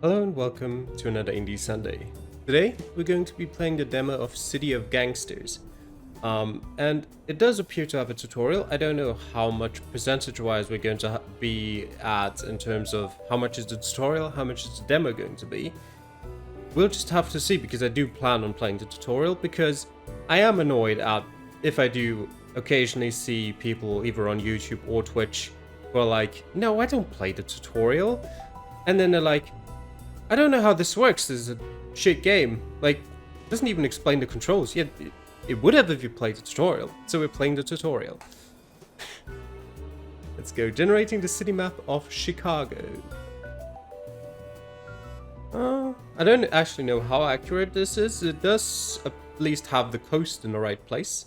Hello and welcome to another Indie Sunday. Today we're going to be playing the demo of City of Gangsters. And it does appear to have a tutorial. I don't know how much percentage-wise we're going to be at in terms of how much is the tutorial, how much is the demo going to be. We'll just have to see, because I do plan on playing the tutorial, because I am annoyed at if I do occasionally see people either on YouTube or Twitch who are like, no, I don't play the tutorial. And then they're like, I don't know how this works, this is a shit game. Like, it doesn't even explain the controls. Yet it would have if you played the tutorial. So we're playing the tutorial. Let's go. Generating the city map of Chicago. I don't actually know how accurate this is. It does at least have the coast in the right place.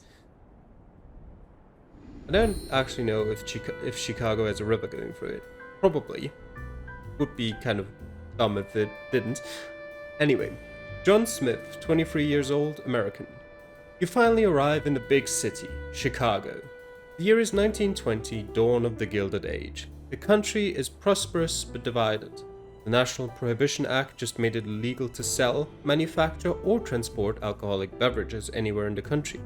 I don't actually know if Chicago has a river going through it. Probably. Would be kind of dumb if it didn't. Anyway, John Smith, 23 years old, American. You finally arrive in the big city, Chicago. The year is 1920, dawn of the Gilded Age. The country is prosperous but divided. The National Prohibition Act just made it illegal to sell, manufacture, or transport alcoholic beverages anywhere in the country.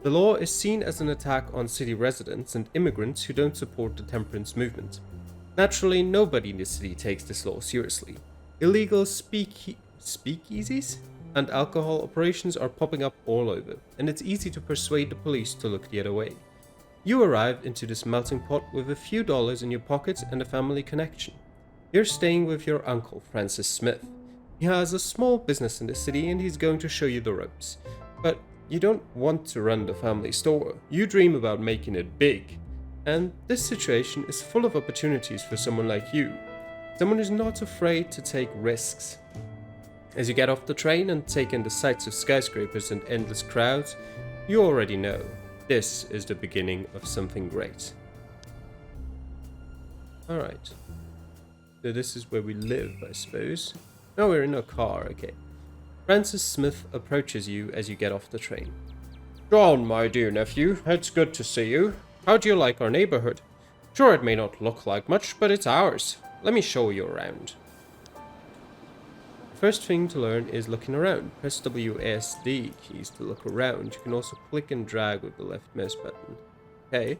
The law is seen as an attack on city residents and immigrants who don't support the temperance movement. Naturally, nobody in the city takes this law seriously. Illegal speakeasies and alcohol operations are popping up all over, and it's easy to persuade the police to look the other way. You arrive into this melting pot with a few dollars in your pockets and a family connection. You're staying with your uncle, Francis Smith. He has a small business in the city and he's going to show you the ropes. But you don't want to run the family store. You dream about making it big. And this situation is full of opportunities for someone like you. Someone who's not afraid to take risks. As you get off the train and take in the sights of skyscrapers and endless crowds, you already know this is the beginning of something great. Alright. So this is where we live, I suppose. No, we're in a car, okay. Francis Smith approaches you as you get off the train. John, my dear nephew, it's good to see you. How do you like our neighborhood? Sure, it may not look like much, but it's ours. Let me show you around. The first thing to learn is looking around. Press WASD keys to look around. You can also click and drag with the left mouse button. Okay.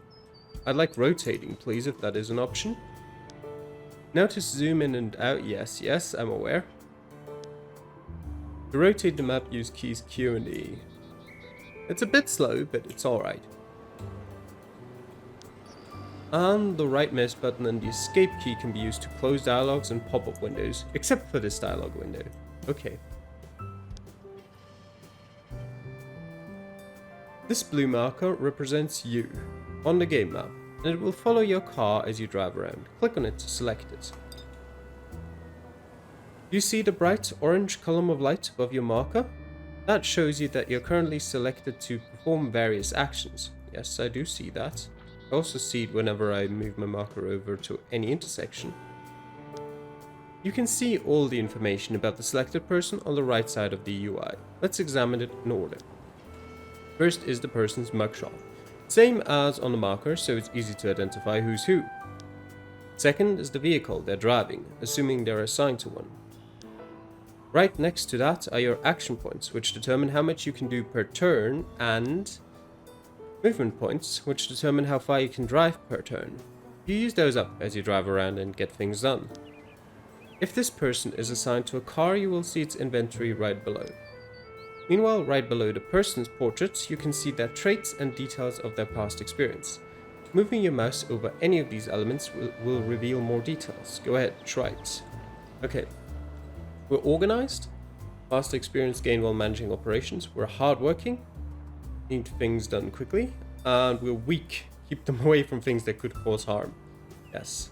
I'd like rotating, please, if that is an option. Now to zoom in and out. Yes, I'm aware. To rotate the map, use keys Q and E. It's a bit slow, but it's alright. And the right mouse button and the escape key can be used to close dialogues and pop-up windows, except for this dialogue window. Okay. This blue marker represents you on the game map, and it will follow your car as you drive around. Click on it to select it. You see the bright orange column of light above your marker? That shows you that you're currently selected to perform various actions. Yes, I do see that. I also see it whenever I move my marker over to any intersection. You can see all the information about the selected person on the right side of the UI. Let's examine it in order. First is the person's mugshot. Same as on the marker, so it's easy to identify who's who. Second is the vehicle they're driving, assuming they're assigned to one. Right next to that are your action points, which determine how much you can do per turn, and movement points, which determine how far you can drive per turn. You use those up as you drive around and get things done. If this person is assigned to a car, you will see its inventory right below. Meanwhile, right below the person's portraits, you can see their traits and details of their past experience. Moving your mouse over any of these elements will reveal more details. Go ahead, try it. Okay. We're organized, past experience gained while managing operations. We're hardworking, need things done quickly, and we're weak. Keep them away from things that could cause harm. Yes.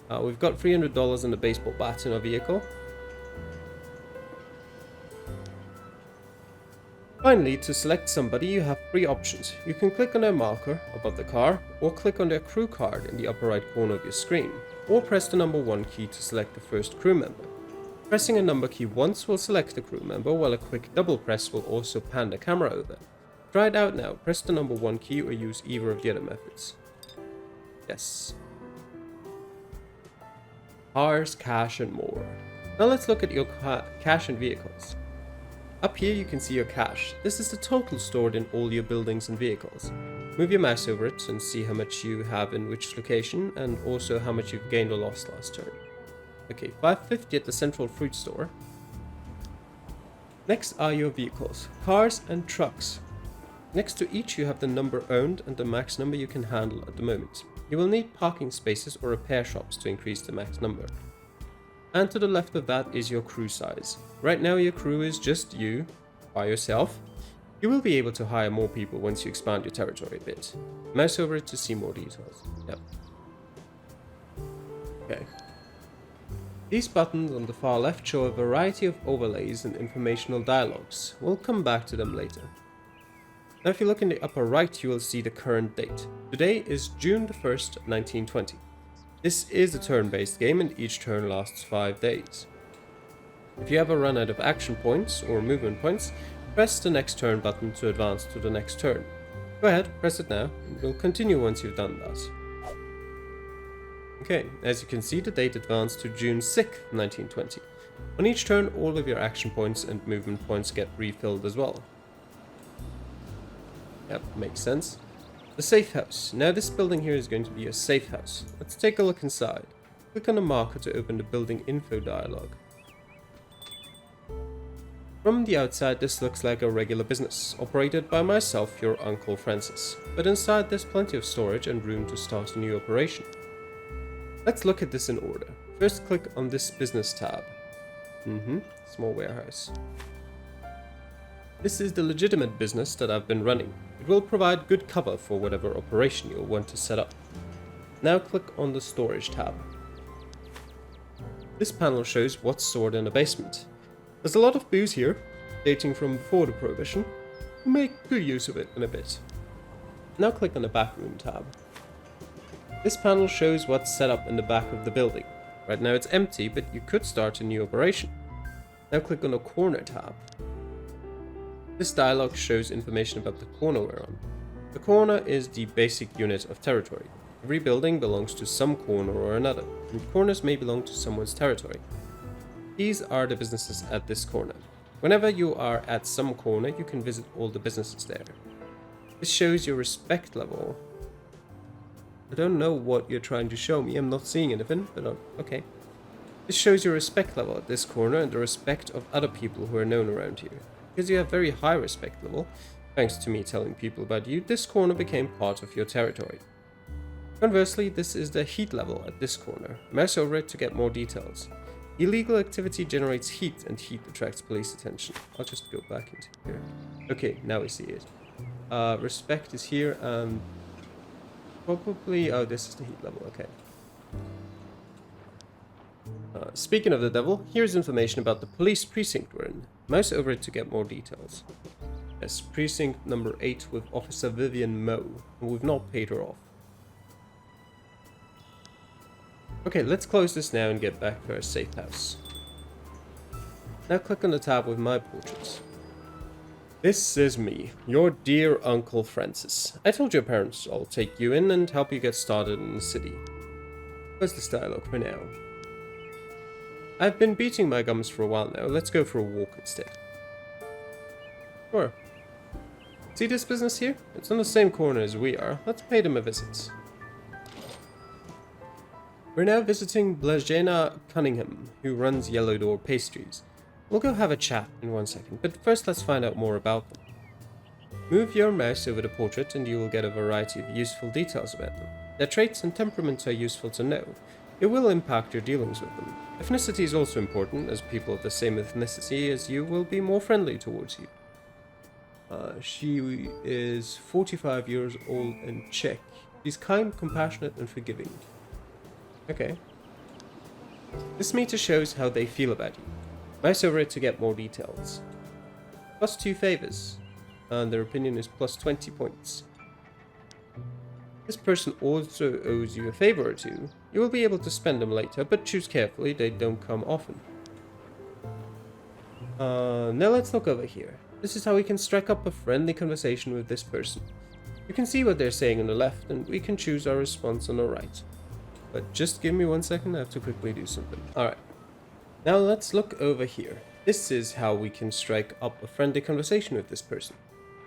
We've got $300 and a baseball bat in our vehicle. Finally, to select somebody, you have three options. You can click on their marker above the car, or click on their crew card in the upper right corner of your screen, or press the number 1 key to select the first crew member. Pressing a number key once will select the crew member, while a quick double press will also pan the camera over. Try it out now. Press the number 1 key or use either of the other methods. Yes. Cars, cash, and more. Now let's look at your cash and vehicles. Up here you can see your cash. This is the total stored in all your buildings and vehicles. Move your mouse over it and see how much you have in which location, and also how much you've gained or lost last turn. Okay, 550 at the central fruit store. Next are your vehicles, cars and trucks. Next to each you have the number owned and the max number you can handle at the moment. You will need parking spaces or repair shops to increase the max number. And to the left of that is your crew size. Right now your crew is just you, by yourself. You will be able to hire more people once you expand your territory a bit. Mouse over it to see more details. Yep. Okay. These buttons on the far left show a variety of overlays and informational dialogues. We'll come back to them later. Now if you look in the upper right, you will see the current date. Today is June the 1st, 1920. This is a turn-based game and each turn lasts 5 days. If you ever run out of action points or movement points, press the next turn button to advance to the next turn. Go ahead, press it now, and we'll continue once you've done that. Okay, as you can see, the date advanced to June 6th, 1920. On each turn, all of your action points and movement points get refilled as well. Yep, makes sense. The safe house. Now this building here is going to be a safe house. Let's take a look inside. Click on the marker to open the building info dialog. From the outside this looks like a regular business, operated by myself, your Uncle Francis. But inside there's plenty of storage and room to start a new operation. Let's look at this in order. First click on this business tab. Small warehouse. This is the legitimate business that I've been running. It will provide good cover for whatever operation you'll want to set up. Now click on the storage tab. This panel shows what's stored in a basement. There's a lot of booze here, dating from before the Prohibition. We'll make good use of it in a bit. Now click on the backroom tab. This panel shows what's set up in the back of the building. Right now it's empty, but you could start a new operation. Now click on the corner tab. This dialog shows information about the corner we're on. The corner is the basic unit of territory. Every building belongs to some corner or another, and corners may belong to someone's territory. These are the businesses at this corner. Whenever you are at some corner, you can visit all the businesses there. This shows your respect level. I don't know what you're trying to show me, I'm not seeing anything, but okay. This shows your respect level at this corner and the respect of other people who are known around here. Because you have very high respect level, thanks to me telling people about you, this corner became part of your territory. Conversely, this is the heat level at this corner. Mouse over it to get more details. Illegal activity generates heat, and heat attracts police attention. I'll just go back into here. Okay, now we see it. Respect is here, and probably... oh, this is the heat level, okay. Speaking of the devil, here's information about the police precinct we're in. Mouse over it to get more details. Yes, precinct number 8 with Officer Vivian Moe, and we've not paid her off. Okay, let's close this now and get back to our safe house. Now click on the tab with my portraits. This is me, your dear Uncle Francis. I told your parents I'll take you in and help you get started in the city. Close this dialogue for now. I've been beating my gums for a while now, let's go for a walk instead. Sure. See this business here? It's on the same corner as we are, let's pay them a visit. We're now visiting Blajena Cunningham, who runs Yellow Door Pastries. We'll go have a chat in 1 second, but first let's find out more about them. Move your mouse over the portrait and you will get a variety of useful details about them. Their traits and temperaments are useful to know. It will impact your dealings with them. Ethnicity is also important, as people of the same ethnicity as you will be more friendly towards you. She is 45 years old and Czech. She's kind, compassionate, and forgiving. Okay. This meter shows how they feel about you. Mouse over it to get more details. +2 favors, and their opinion is +20 points. This person also owes you a favor or two. You will be able to spend them later, but choose carefully, they don't come often. Now let's look over here. This is how we can strike up a friendly conversation with this person. You can see what they're saying on the left, and we can choose our response on the right. But just give me 1 second, I have to quickly do something. Alright. Now let's look over here. This is how we can strike up a friendly conversation with this person.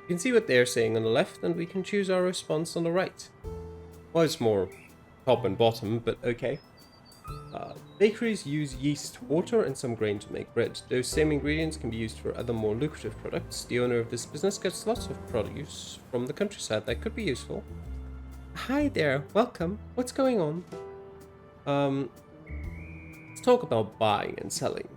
You can see what they're saying on the left, and we can choose our response on the right. Well, it's more top and bottom, but okay. Bakeries use yeast, water, and some grain to make bread. Those same ingredients can be used for other more lucrative products. The owner of this business gets lots of produce from the countryside that could be useful. Hi there, welcome. What's going on? Let's talk about buying and selling.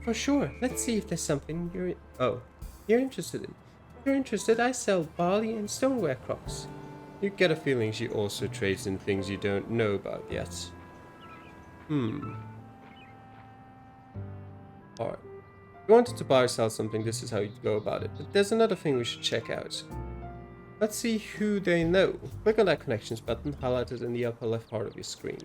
For sure. Let's see if there's something you're interested in. If you're interested, I sell barley and stoneware crops. You get a feeling she also trades in things you don't know about yet. Alright. If you wanted to buy or sell something, this is how you'd go about it. But there's another thing we should check out. Let's see who they know. Click on that connections button highlighted in the upper left part of your screen.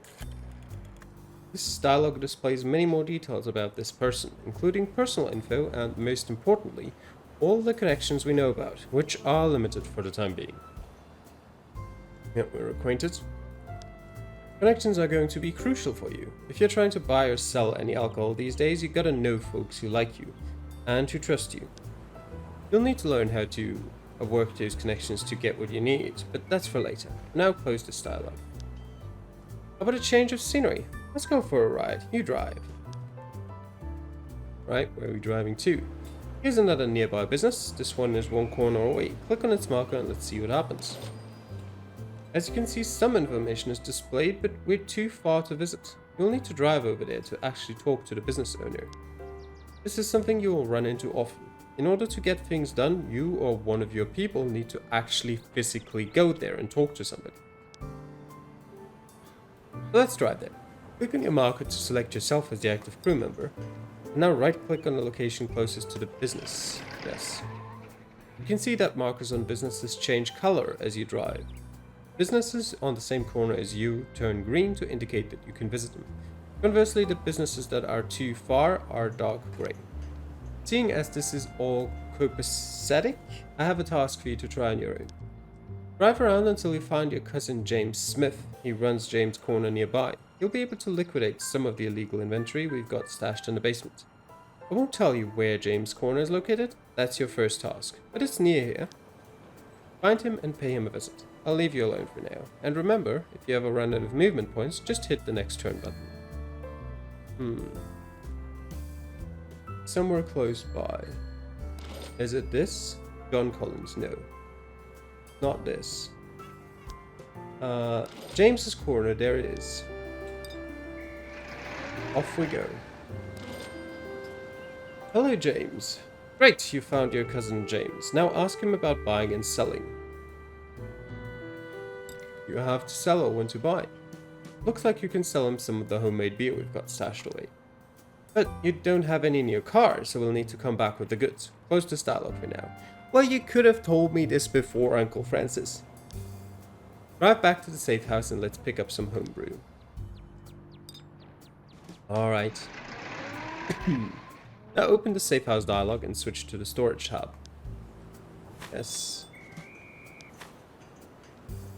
This dialog displays many more details about this person, including personal info and, most importantly, all the connections we know about, which are limited for the time being. Yep, we're acquainted. Connections are going to be crucial for you. If you're trying to buy or sell any alcohol these days, you gotta know folks who like you and who trust you. You'll need to learn how to work those connections to get what you need, but that's for later. Now close this dialogue. How about a change of scenery? Let's go for a ride. You drive. Right, where are we driving to? Here's another nearby business. This one is one corner away. Click on its marker and let's see what happens. As you can see, some information is displayed, but we're too far to visit. You'll need to drive over there to actually talk to the business owner. This is something you will run into often. In order to get things done, you or one of your people need to actually physically go there and talk to somebody. So let's drive there. Click on your marker to select yourself as the active crew member. And now right click on the location closest to the business. Yes. You can see that markers on businesses change color as you drive. Businesses on the same corner as you turn green to indicate that you can visit them. Conversely, the businesses that are too far are dark grey. Seeing as this is all copacetic, I have a task for you to try on your own. Drive around until you find your cousin James Smith. He runs James' Corner nearby. You'll be able to liquidate some of the illegal inventory we've got stashed in the basement. I won't tell you where James' Corner is located. That's your first task, but it's near here. Find him and pay him a visit. I'll leave you alone for now. And remember, if you ever run out of movement points, just hit the next turn button. Somewhere close by. Is it this? John Collins, no. Not this. James's Corner, there it is. Off we go. Hello, James. Great, you found your cousin James. Now ask him about buying and selling. You have to sell or want to buy. Looks like you can sell him some of the homemade beer we've got stashed away. But you don't have any in your car, so we'll need to come back with the goods. Close this dialogue for now. Well, you could have told me this before, Uncle Francis. Drive back to the safe house and let's pick up some homebrew. Alright. Now open the safe house dialog and switch to the storage tab. Yes.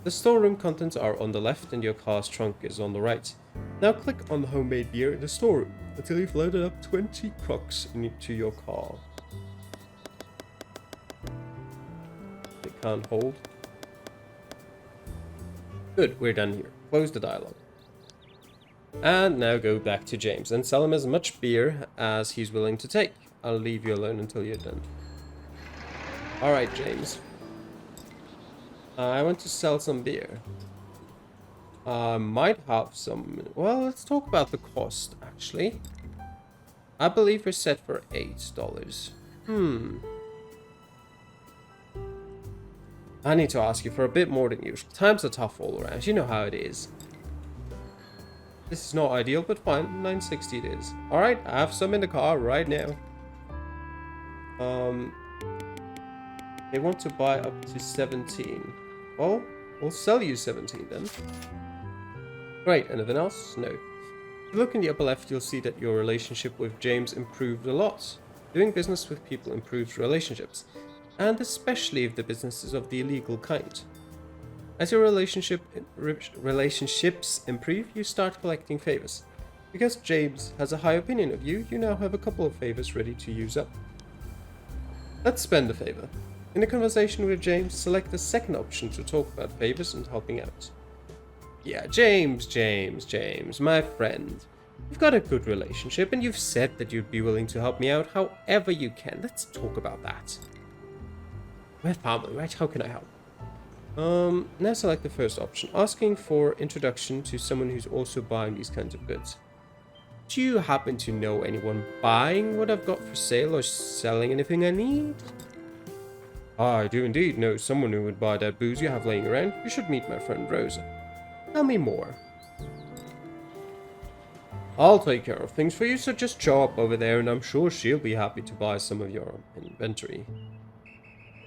The storeroom contents are on the left and your car's trunk is on the right. Now click on the homemade beer in the storeroom until you've loaded up 20 crocks into your car. It can't hold. Good, we're done here. Close the dialogue. And now go back to James and sell him as much beer as he's willing to take. I'll leave you alone until you're done. Alright, James. I want to sell some beer. I might have some... Well, let's talk about the cost, actually. I believe we're set for $8. I need to ask you for a bit more than usual. Times are tough all around. You know how it is. This is not ideal, but fine. $9.60 it is. Alright, I have some in the car right now. They want to buy up to 17. Well, we'll sell you 17 then. Great, anything else? No. If you look in the upper left, you'll see that your relationship with James improved a lot. Doing business with people improves relationships, and especially if the business is of the illegal kind. As your relationships improve, you start collecting favors. Because James has a high opinion of you, you now have a couple of favors ready to use up. Let's spend a favor. In a conversation with James, select the second option to talk about favors and helping out. Yeah, James, my friend. We've got a good relationship and you've said that you'd be willing to help me out however you can. Let's talk about that. We're family, right? How can I help? Now select the first option. Asking for introduction to someone who's also buying these kinds of goods. Do you happen to know anyone buying what I've got for sale or selling anything I need? I do indeed know someone who would buy that booze you have laying around. You should meet my friend Rosa. Tell me more. I'll take care of things for you, so just show up over there and I'm sure she'll be happy to buy some of your inventory.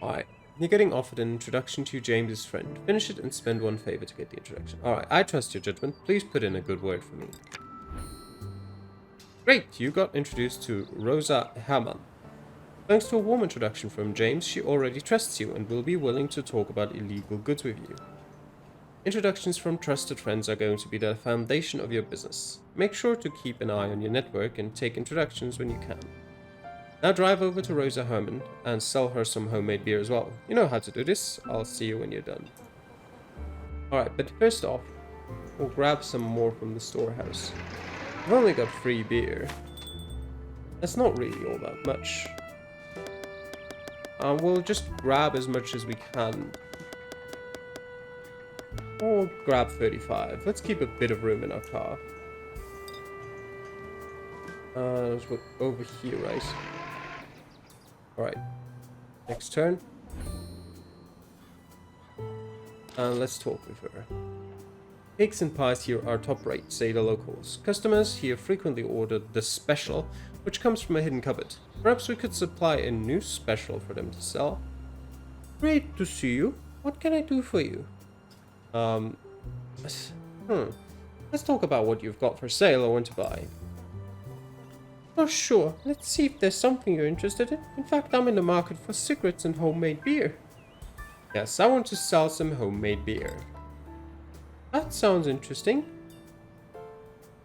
Alright, you're getting offered an introduction to James's friend. Finish it and spend one favor to get the introduction. Alright, I trust your judgment. Please put in a good word for me. Great, you got introduced to Rosa Herman. Thanks to a warm introduction from James, she already trusts you and will be willing to talk about illegal goods with you. Introductions from trusted friends are going to be the foundation of your business. Make sure to keep an eye on your network and take introductions when you can. Now drive over to Rosa Herman and sell her some homemade beer as well. You know how to do this. I'll see you when you're done. Alright, but first off, we'll grab some more from the storehouse. I've only got free beer. That's not really all that much. We'll just grab as much as we can. Or grab 35. Let's keep a bit of room in our car. Let's go over here, right? Alright. Next turn. And let's talk with her. Cakes and pies here are top rate, say the locals. Customers here frequently order the special, which comes from a hidden cupboard. Perhaps we could supply a new special for them to sell. Great to see you. What can I do for you? Let's talk about what you've got for sale or want to buy. Oh, sure. Let's see if there's something you're interested in. In fact, I'm in the market for cigarettes and homemade beer. Yes, I want to sell some homemade beer. That sounds interesting.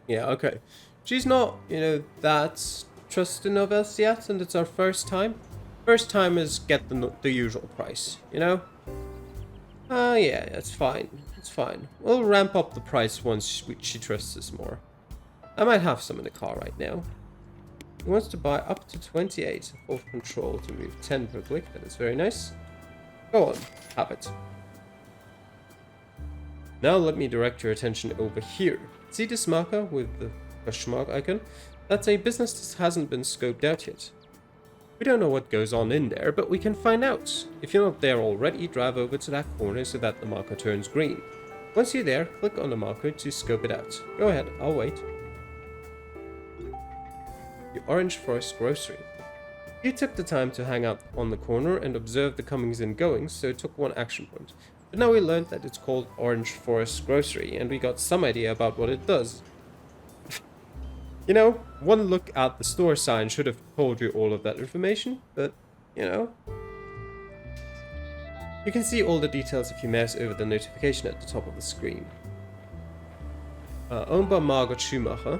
Yeah, okay. She's not, that trusting of us yet, and it's our first time. First timers get the usual price, yeah, it's fine. It's fine. We'll ramp up the price once she trusts us more. I might have some in the car right now. He wants to buy up to 28 of control to move 10 per click. That is very nice. Go on, have it. Now let me direct your attention over here. See this marker with the question mark icon? That's a business that hasn't been scoped out yet. We don't know what goes on in there, but we can find out. If you're not there already, drive over to that corner so that the marker turns green. Once you're there, click on the marker to scope it out. Go ahead, I'll wait. The Orange Forest Grocery. You took the time to hang out on the corner and observe the comings and goings, so it took one action point. But now we learned that it's called Orange Forest Grocery, and we got some idea about what it does. One look at the store sign should have told you all of that information, but, You can see all the details if you mouse over the notification at the top of the screen. Owned by Margot Schumacher.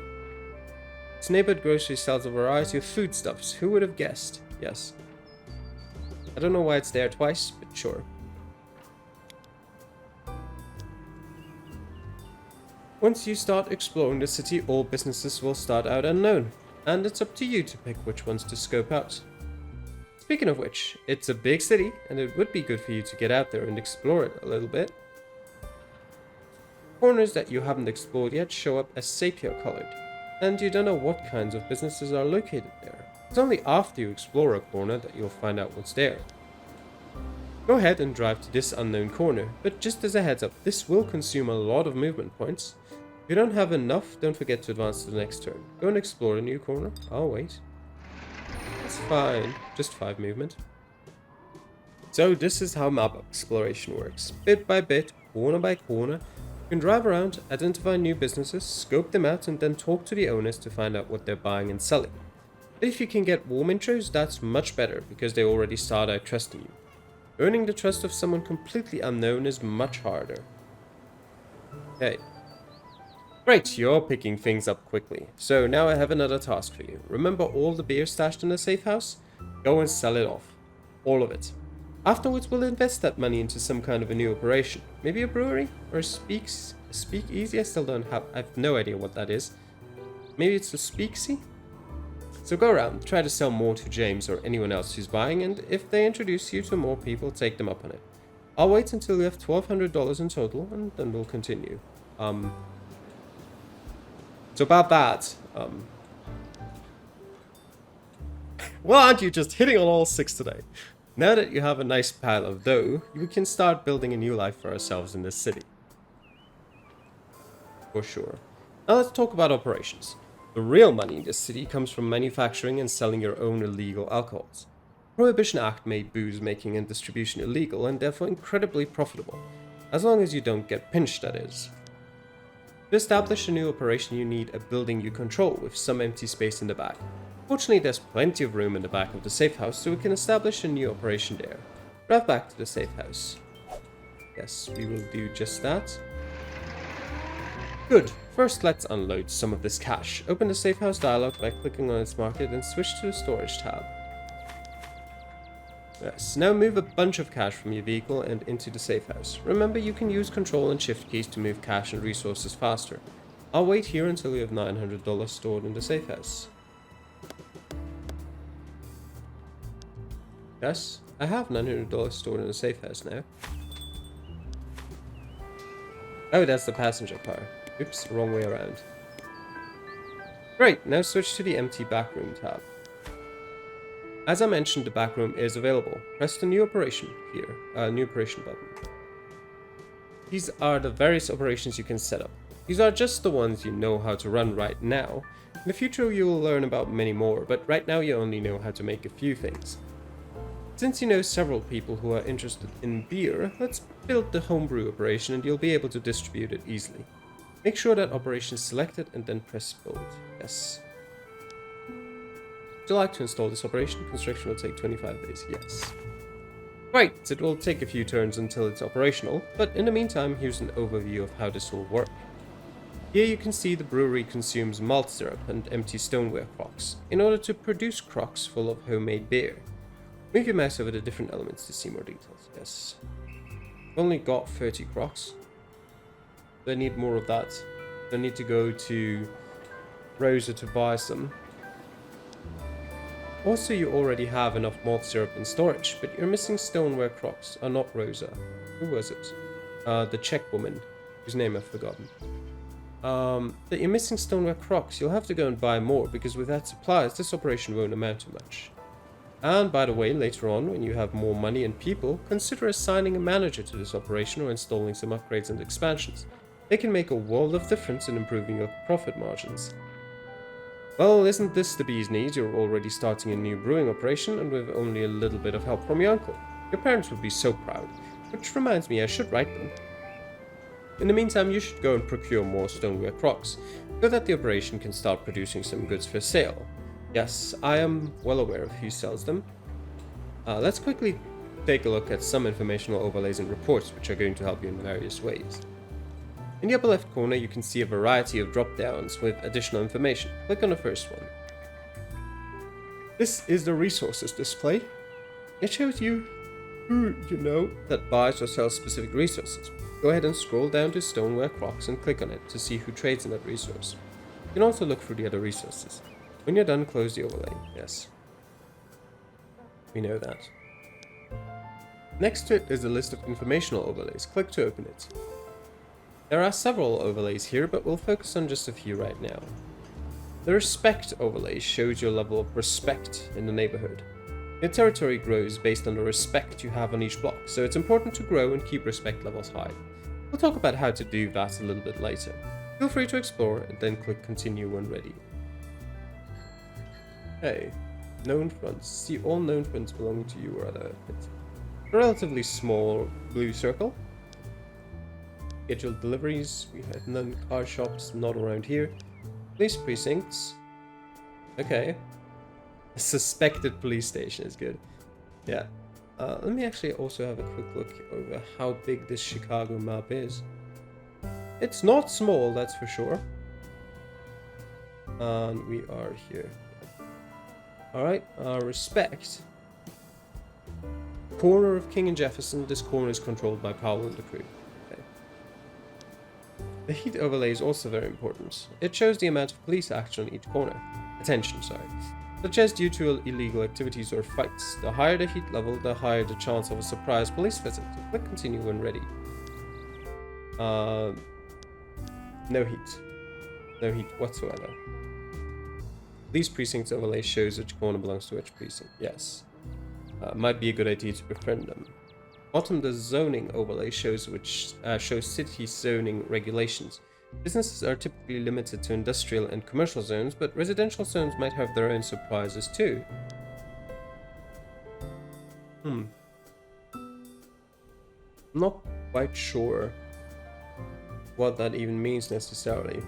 Its neighborhood grocery sells a variety of foodstuffs. Who would have guessed? Yes. I don't know why it's there twice, but sure. Once you start exploring the city, all businesses will start out unknown, and it's up to you to pick which ones to scope out. Speaking of which, it's a big city, and it would be good for you to get out there and explore it a little bit. Corners that you haven't explored yet show up as sepia colored, and you don't know what kinds of businesses are located there. It's only after you explore a corner that you'll find out what's there. Go ahead and drive to this unknown corner, but just as a heads up, this will consume a lot of movement points. If you don't have enough, don't forget to advance to the next turn. Go and explore a new corner. I'll wait. That's fine. Just 5 movement. So this is how map exploration works. Bit by bit, corner by corner. You can drive around, identify new businesses, scope them out, and then talk to the owners to find out what they're buying and selling. But if you can get warm intros, that's much better, because they already start out trusting you. Earning the trust of someone completely unknown is much harder. Okay. Great, you're picking things up quickly. So now I have another task for you. Remember all the beer stashed in the safe house? Go and sell it off. All of it. Afterwards, we'll invest that money into some kind of a new operation. Maybe a brewery? Or a speakeasy? I still don't have... I have no idea what that is. Maybe it's a speakeasy? So go around, try to sell more to James or anyone else who's buying, and if they introduce you to more people, take them up on it. I'll wait until you have $1,200 in total, and then we'll continue. So about that, well, aren't you just hitting on all six today? Now that you have a nice pile of dough, we can start building a new life for ourselves in this city. For sure. Now let's talk about operations. The real money in this city comes from manufacturing and selling your own illegal alcohols. The Prohibition Act made booze making and distribution illegal and therefore incredibly profitable. As long as you don't get pinched, that is. To establish a new operation, you need a building you control with some empty space in the back. Fortunately, there's plenty of room in the back of the safe house, so we can establish a new operation there. Drive back to the safe house. Yes, we will do just that. Good. First, let's unload some of this cash. Open the safe house dialog by clicking on its market and switch to the storage tab. Yes, now move a bunch of cash from your vehicle and into the safe house. Remember, you can use control and shift keys to move cash and resources faster. I'll wait here until you have $900 stored in the safe house. Yes, I have $900 stored in the safe house now. Oh, that's the passenger car. Oops, wrong way around. Great, now switch to the empty backroom tab. As I mentioned, the backroom is available. Press the new operation here, new operation button. These are the various operations you can set up. These are just the ones you know how to run right now. In the future you will learn about many more, but right now you only know how to make a few things. Since you know several people who are interested in beer, let's build the homebrew operation and you'll be able to distribute it easily. Make sure that operation is selected and then press build. Yes. Would you like to install this operation? Construction will take 25 days. Yes. Right, it will take a few turns until it's operational, but in the meantime, here's an overview of how this will work. Here you can see the brewery consumes malt syrup and empty stoneware crocks in order to produce crocks full of homemade beer. Move your mouse over the different elements to see more details. Yes. I've only got 30 crocks. I need more of that. I need to go to Rosa to buy some. Also, you already have enough malt syrup in storage, but you're missing stoneware crocks. Not Rosa. Who was it? The Czech woman, whose name I've forgotten. That you're missing stoneware crocks. You'll have to go and buy more, because without supplies, this operation won't amount to much. And by the way, later on, when you have more money and people, consider assigning a manager to this operation or installing some upgrades and expansions. They can make a world of difference in improving your profit margins. Well, isn't this the bee's knees? You're already starting a new brewing operation and with only a little bit of help from your uncle. Your parents would be so proud. Which reminds me, I should write them. In the meantime, you should go and procure more stoneware crocks, so that the operation can start producing some goods for sale. Yes, I am well aware of who sells them. Let's quickly take a look at some informational overlays and reports which are going to help you in various ways. In the upper left corner you can see a variety of drop-downs with additional information. Click on the first one. This is the resources display. It shows you who you know that buys or sells specific resources. Go ahead and scroll down to stoneware crocks and click on it to see who trades in that resource. You can also look through the other resources. When you're done, close the overlay. Yes. We know that. Next to it is a list of informational overlays. Click to open it. There are several overlays here, but we'll focus on just a few right now. The respect overlay shows your level of respect in the neighborhood. Your territory grows based on the respect you have on each block, so it's important to grow and keep respect levels high. We'll talk about how to do that a little bit later. Feel free to explore and then click continue when ready. Hey, known fronts. See all known fronts belonging to you or other outfits. A relatively small blue circle. Scheduled deliveries. We have none. Car shops, not around here. Police precincts. Okay. A suspected police station is good. Yeah. Let me actually also have a quick look over how big this Chicago map is. It's not small, that's for sure. And we are here. Alright, respect. Corner of King and Jefferson. This corner is controlled by Powell and the crew. Okay. The heat overlay is also very important. It shows the amount of police action on each corner. Attention, sorry. Such as due to illegal activities or fights. The higher the heat level, the higher the chance of a surprise police visit. Click continue when ready. No heat. No heat whatsoever. Police precincts overlay shows which corner belongs to which precinct. Yes. Might be a good idea to befriend them. Bottom, the zoning overlay shows city zoning regulations. Businesses are typically limited to industrial and commercial zones, but residential zones might have their own surprises too. Not quite sure what that even means necessarily.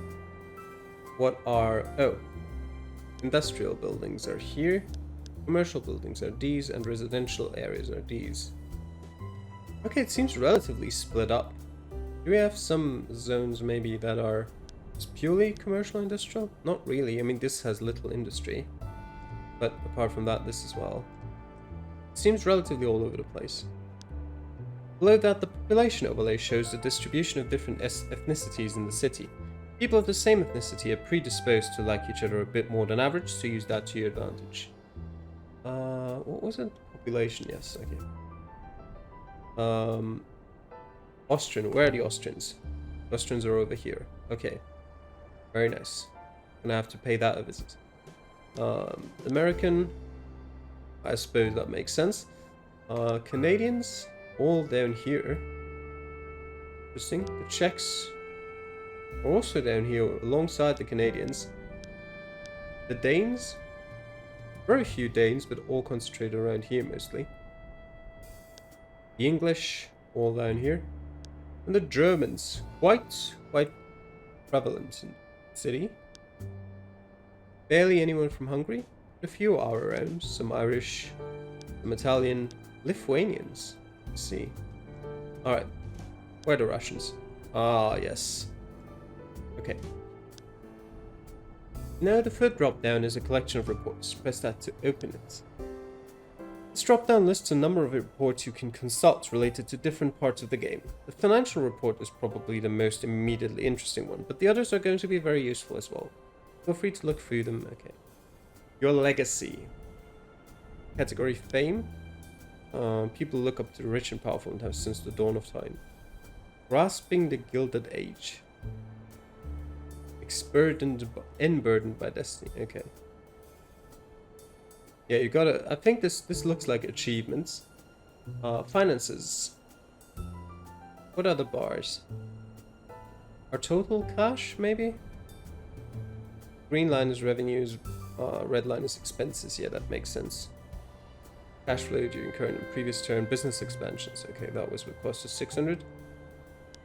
What are... oh. Industrial buildings are here. Commercial buildings are these, and residential areas are these. Okay, it seems relatively split up. Do we have some zones maybe that are purely commercial industrial? Not really. I mean, this has little industry. But apart from that, this as well. It seems relatively all over the place. Below that, the population overlay shows the distribution of different ethnicities in the city. People of the same ethnicity are predisposed to like each other a bit more than average, so use that to your advantage. What was it? Population, yes, okay. Austrian, where are the Austrians? Austrians are over here. Okay. Very nice. Gonna have to pay that a visit. American, I suppose that makes sense. Canadians, all down here. Interesting. The Czechs are also down here alongside the Canadians. The Danes, very few Danes, but all concentrated around here mostly. The English, all down here. And the Germans, quite prevalent in the city. Barely anyone from Hungary. A few are around. Some Irish, some Italian, Lithuanians. Let's see. Alright. Where are the Russians? Ah, yes. Okay. Now the third drop down is a collection of reports. Press that to open it. This drop down lists a number of reports you can consult related to different parts of the game. The financial report is probably the most immediately interesting one, but the others are going to be very useful as well. Feel free to look through them. Okay. Your legacy. Category fame. People look up to the rich and powerful and have since the dawn of time. Grasping the Gilded Age. Burdened by destiny. Okay. Yeah, you gotta... I think this looks like achievements. Finances. What are the bars? Our total cash, maybe? Green line is revenues. Red line is expenses. Yeah, that makes sense. Cash flow during current and previous turn. Business expansions. Okay, that was what cost us 600.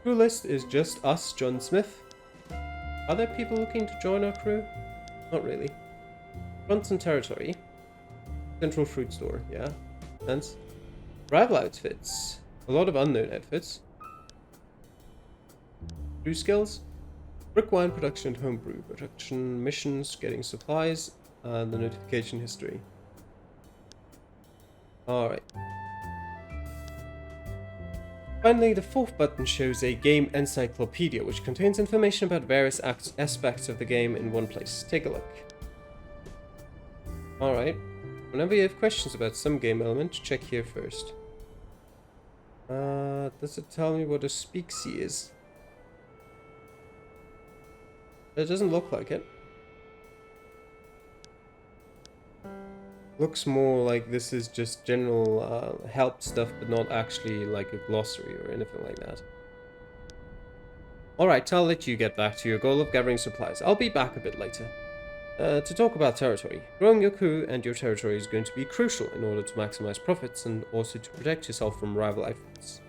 Crew list is just us, John Smith. Are there people looking to join our crew? Not really. Fronts and territory. Central fruit store, yeah. Sense. Rival outfits. A lot of unknown outfits. Brew skills. Brick wine production and homebrew. Production missions, getting supplies, and the notification history. Alright. Finally, the fourth button shows a game encyclopedia, which contains information about various aspects of the game in one place. Take a look. Alright. Whenever you have questions about some game element, check here first. Does it tell me what a speaksy is? It doesn't look like it. Looks more like this is just general help stuff, but not actually like a glossary or anything like that. Alright, I'll let you get back to your goal of gathering supplies. I'll be back a bit later. To talk about territory. Growing your crew and your territory is going to be crucial in order to maximize profits and also to protect yourself from rival efforts.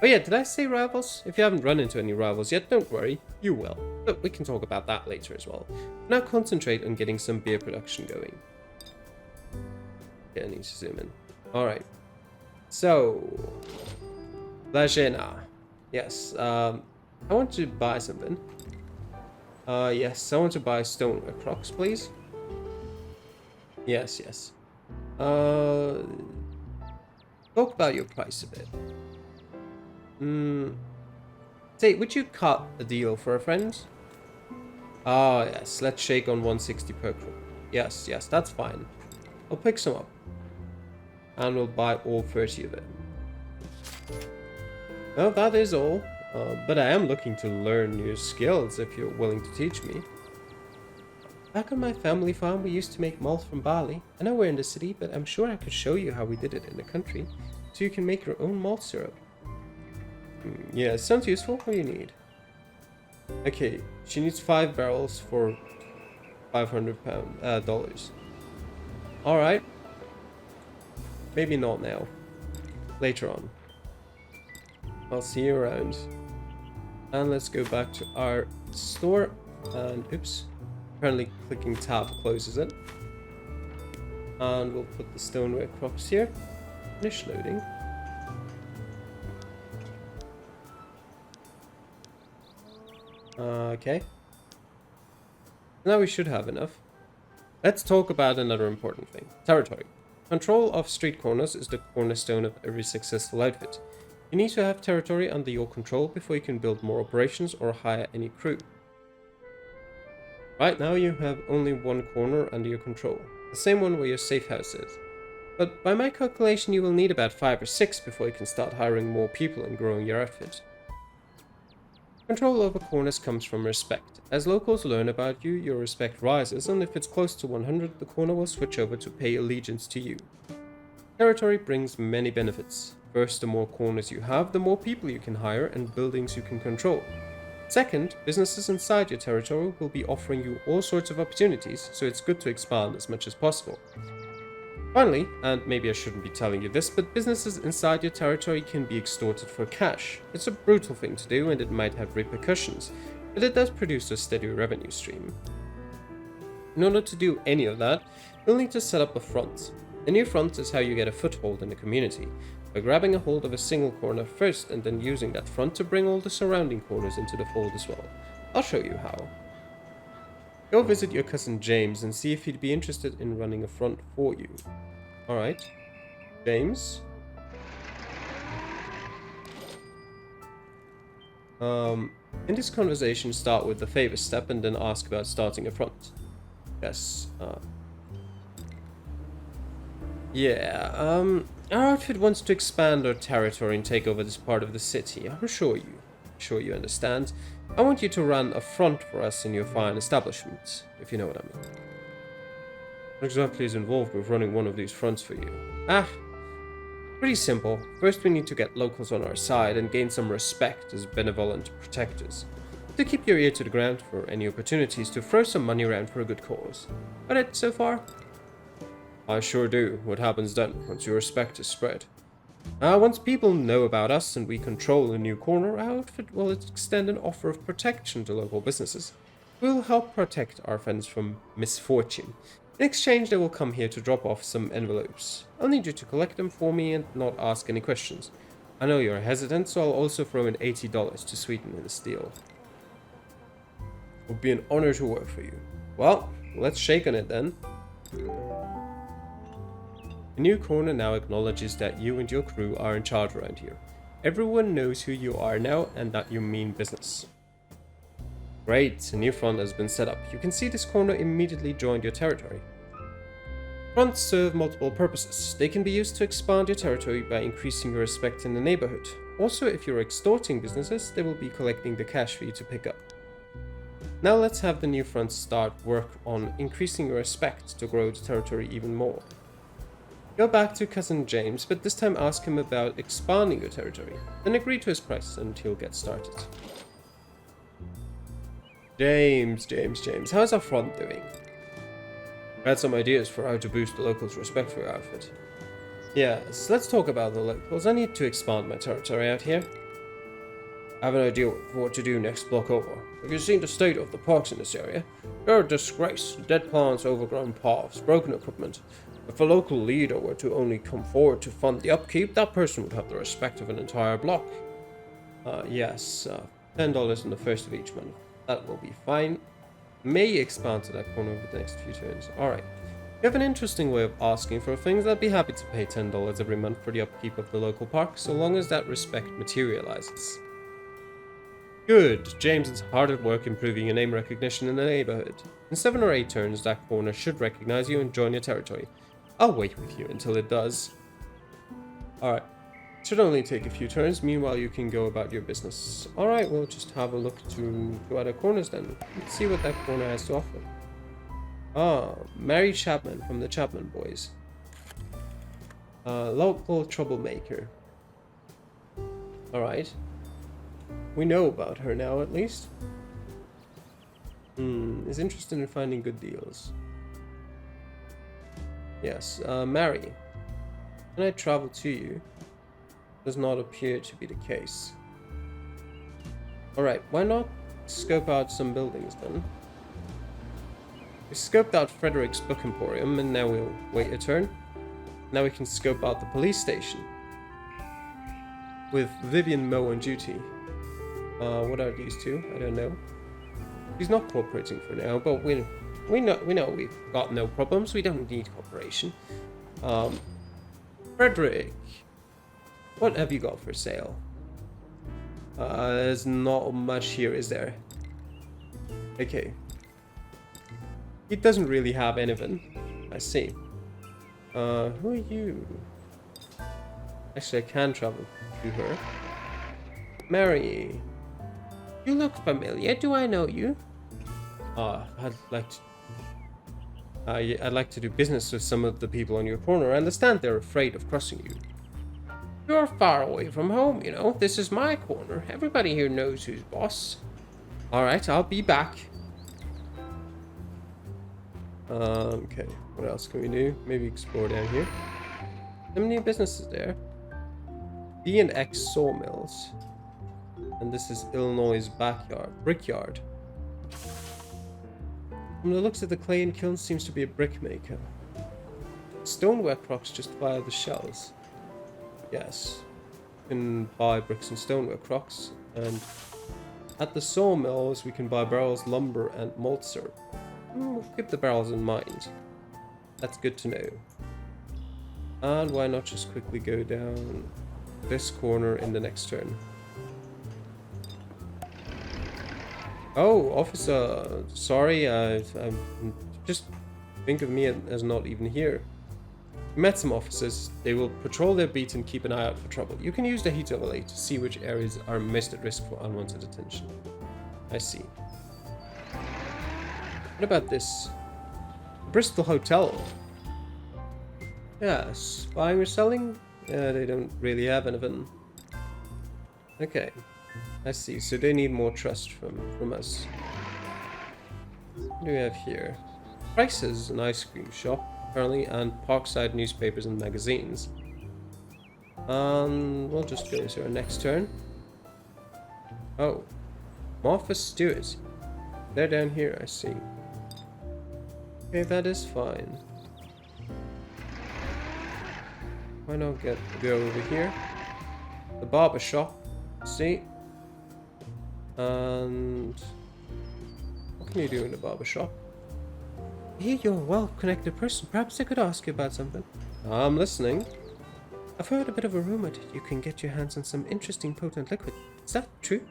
Oh yeah, did I say rivals? If you haven't run into any rivals yet, don't worry, you will. But we can talk about that later as well. Now concentrate on getting some beer production going. Yeah, I need to zoom in. Alright. So... Blajena. Yes, I want to buy something. Yes, I want to buy stoneware crocs, please. Yes, yes. Talk about your price a bit. Say, would you cut a deal for a friend? Ah, yes, let's shake on 160 per croc. Yes, yes, that's fine. I'll pick some up. And we'll buy all 30 of it. Well, that is all. But I am looking to learn new skills if you're willing to teach me. Back on my family farm, we used to make malt from barley. I know we're in the city, but I'm sure I could show you how we did it in the country, so you can make your own malt syrup. Yeah, it sounds useful. What do you need? Okay, she needs 5 barrels for $500. Alright. Maybe not now. Later on. I'll see you around. And let's go back to our store. And oops. Apparently clicking tab closes it. And we'll put the stoneware crops here. Finish loading. Okay. Now we should have enough. Let's talk about another important thing. Territory. Control of street corners is the cornerstone of every successful outfit. You need to have territory under your control before you can build more operations or hire any crew. Right now you have only one corner under your control, the same one where your safe house is. But by my calculation you will need about 5 or 6 before you can start hiring more people and growing your outfit. Control over corners comes from respect. As locals learn about you, your respect rises, and if it's close to 100, the corner will switch over to pay allegiance to you. Territory brings many benefits. First, the more corners you have, the more people you can hire and buildings you can control. Second, businesses inside your territory will be offering you all sorts of opportunities, so it's good to expand as much as possible. Finally, and maybe I shouldn't be telling you this, but businesses inside your territory can be extorted for cash. It's a brutal thing to do and it might have repercussions, but it does produce a steady revenue stream. In order to do any of that, you'll need to set up a front. A new front is how you get a foothold in the community, by grabbing a hold of a single corner first and then using that front to bring all the surrounding corners into the fold as well. I'll show you how. Go visit your cousin James and see if he'd be interested in running a front for you. Alright. James. In this conversation, start with the favor step and then ask about starting a front. Yes. Our outfit wants to expand our territory and take over this part of the city. I'm sure you understand. I want you to run a front for us in your fine establishment, if you know what I mean. What exactly is involved with running one of these fronts for you? Pretty simple. First we need to get locals on our side and gain some respect as benevolent protectors. To keep your ear to the ground for any opportunities to throw some money around for a good cause. Got it so far? I sure do. What happens then, once your respect is spread? Once people know about us and we control a new corner, our outfit will extend an offer of protection to local businesses. We'll help protect our friends from misfortune. In exchange, they will come here to drop off some envelopes. I'll need you to collect them for me and not ask any questions. I know you're hesitant, so I'll also throw in $80 to sweeten this deal. It would be an honor to work for you. Well, let's shake on it then. The new corner now acknowledges that you and your crew are in charge around here. Everyone knows who you are now and that you mean business. Great, a new front has been set up. You can see this corner immediately joined your territory. Fronts serve multiple purposes. They can be used to expand your territory by increasing your respect in the neighborhood. Also, if you're extorting businesses, they will be collecting the cash for you to pick up. Now let's have the new fronts start work on increasing your respect to grow the territory even more. Go back to cousin James, but this time ask him about expanding your territory. Then agree to his price and he'll get started. James, how's our front doing? I had some ideas for how to boost the locals' respect for your outfit. Yes, let's talk about the locals. I need to expand my territory out here. I have an idea of what to do next block over. Have you seen the state of the parks in this area? They're a disgrace. Dead plants, overgrown paths, broken equipment. If a local leader were to only come forward to fund the upkeep, that person would have the respect of an entire block. Yes. $10 on the first of each month. That will be fine. May expand to that corner over the next few turns. Alright. You have an interesting way of asking for things. I'd be happy to pay $10 every month for the upkeep of the local park, so long as that respect materializes. Good. James is hard at work improving your name recognition in the neighborhood. In 7 or 8 turns, that corner should recognize you and join your territory. I'll wait with you until it does. Alright. Should only take a few turns. Meanwhile, you can go about your business. Alright, we'll just have a look to other corners then. Let's see what that corner has to offer. Ah, Mary Chapman from the Chapman Boys. Local troublemaker. Alright. We know about her now, at least. Is interested in finding good deals. Yes, Mary. Can I travel to you? Does not appear to be the case. Alright, why not scope out some buildings then? We scoped out Frederick's Book Emporium, and now we'll wait a turn. Now we can scope out the police station. With Vivian Moe on duty. What are these two? I don't know. He's not cooperating for now, but we know we've got no problems. We don't need cooperation. Frederick, what have you got for sale? There's not much here, is there? Okay. He doesn't really have anything. I see. Who are you? Actually, I can travel to her. Mary. You look familiar. Do I know you? I'd like to do business with some of the people on your corner. I understand they're afraid of crossing you. You're far away from home, you know. This is my corner. Everybody here knows who's boss. Alright, I'll be back. Okay. What else can we do? Maybe explore down here. How many businesses there? B&X Sawmills. And this is Illinois' brickyard. From the looks of the clay and kiln, seems to be a brick maker. Stoneware crocks just via the shells. Yes. You can buy bricks and stoneware crocks. And at the sawmills, we can buy barrels, lumber, and malt syrup. We'll keep the barrels in mind. That's good to know. And why not just quickly go down this corner in the next turn? Oh, officer, sorry, just think of me as not even here. We met some officers. They will patrol their beat and keep an eye out for trouble. You can use the heat overlay to see which areas are most at risk for unwanted attention. I see. What about this? Bristol Hotel. Yes, buying or selling? They don't really have anything. Okay. I see, so they need more trust from us. What do we have here? Prices, an ice cream shop, apparently, and Parkside newspapers and magazines. We'll just go to our next turn. Oh. Martha Stewart. They're down here, I see. Okay, that is fine. Why not go over here? The barber shop. See? And what can you do in the barber shop? Here, you're a well-connected person. Perhaps I could ask you about something. I'm listening. I've heard a bit of a rumor that you can get your hands on some interesting potent liquid. Is that true?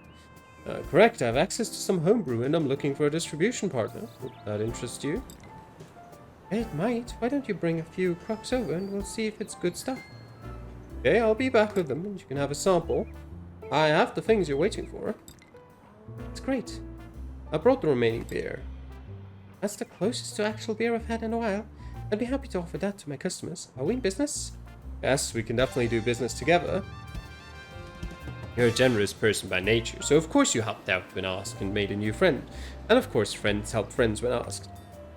Correct. I have access to some homebrew, and I'm looking for a distribution partner. Would that interest you? It might. Why don't you bring a few crocks over, and we'll see if it's good stuff. Okay, I'll be back with them, and you can have a sample. I have the things you're waiting for. That's great. I brought the remaining beer. That's the closest to actual beer I've had in a while. I'd be happy to offer that to my customers. Are we in business? Yes, we can definitely do business together. You're a generous person by nature, so of course you helped out when asked and made a new friend. And of course friends help friends when asked.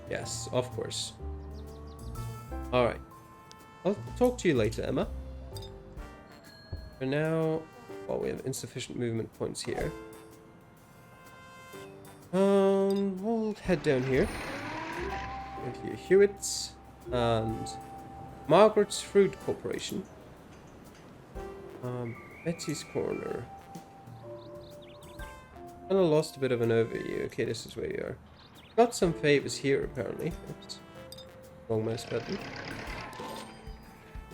Yes, of course. Alright. I'll talk to you later, Emma. For now, well, we have insufficient movement points here. We'll head down here. We have here Hewitt's and Margaret's Fruit Corporation. Betsy's Corner. Kind of lost a bit of an overview. Okay, this is where you are. Got some favors here, apparently. Oops. Wrong mouse button.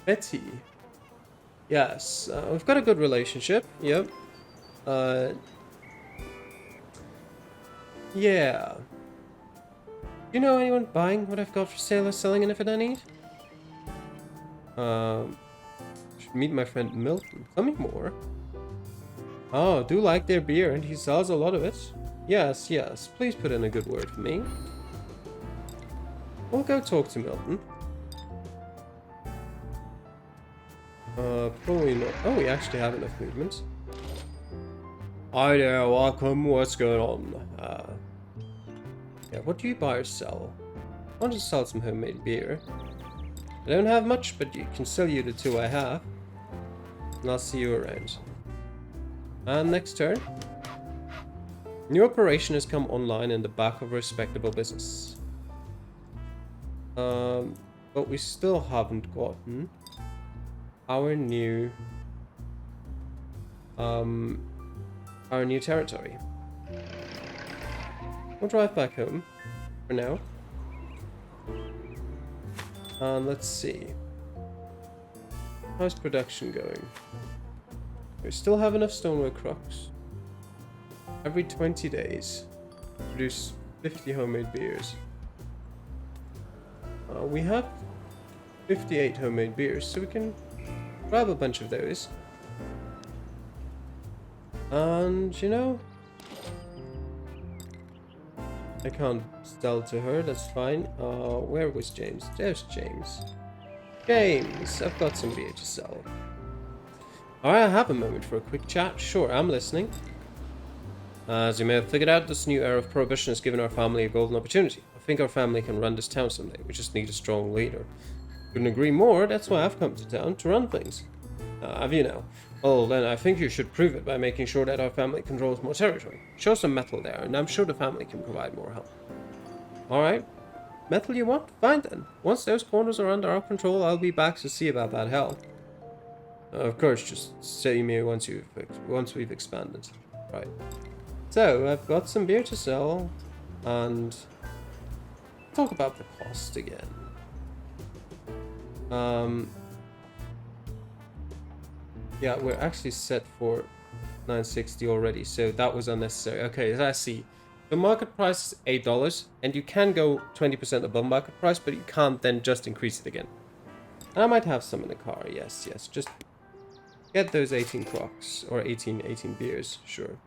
Betty. Yes, we've got a good relationship. Yep. Yeah. Do you know anyone buying what I've got for sale or selling anything I need? Should meet my friend Milton. Tell me more. Oh, do like their beer, and he sells a lot of it. Yes, yes. Please put in a good word for me. We'll go talk to Milton. Probably not. Oh, we actually have enough movement. Hi there, welcome. What's going on? Yeah, what do you buy or sell? I want to sell some homemade beer. I don't have much, but you can sell you the two I have. And I'll see you around. And next turn. New operation has come online in the back of a respectable business. But we still haven't gotten our new territory. We'll drive back home for now. And let's see. How's production going? We still have enough stoneware crocks. Every 20 days, produce 50 homemade beers. We have 58 homemade beers, so we can grab a bunch of those. And, you know, I can't sell to her, that's fine. Where was James? There's James. James, I've got some beer to sell. Alright, I have a moment for a quick chat. Sure, I'm listening. As you may have figured out, this new era of prohibition has given our family a golden opportunity. I think our family can run this town someday. We just need a strong leader. Couldn't agree more, that's why I've come to town, to run things. Have you now? Well, then I think you should prove it by making sure that our family controls more territory. Show some metal there, and I'm sure the family can provide more help. Alright. Metal you want? Fine then. Once those corners are under our control, I'll be back to see about that hell. Of course, just say me once we've expanded. Right. So, I've got some beer to sell, and talk about the cost again. Yeah, we're actually set for 960 already, so that was unnecessary. Okay, as I see, the market price is $8, and you can go 20% above market price, but you can't then just increase it again. And I might have some in the car, yes, just get those 18 crocks, or 18 beers, sure.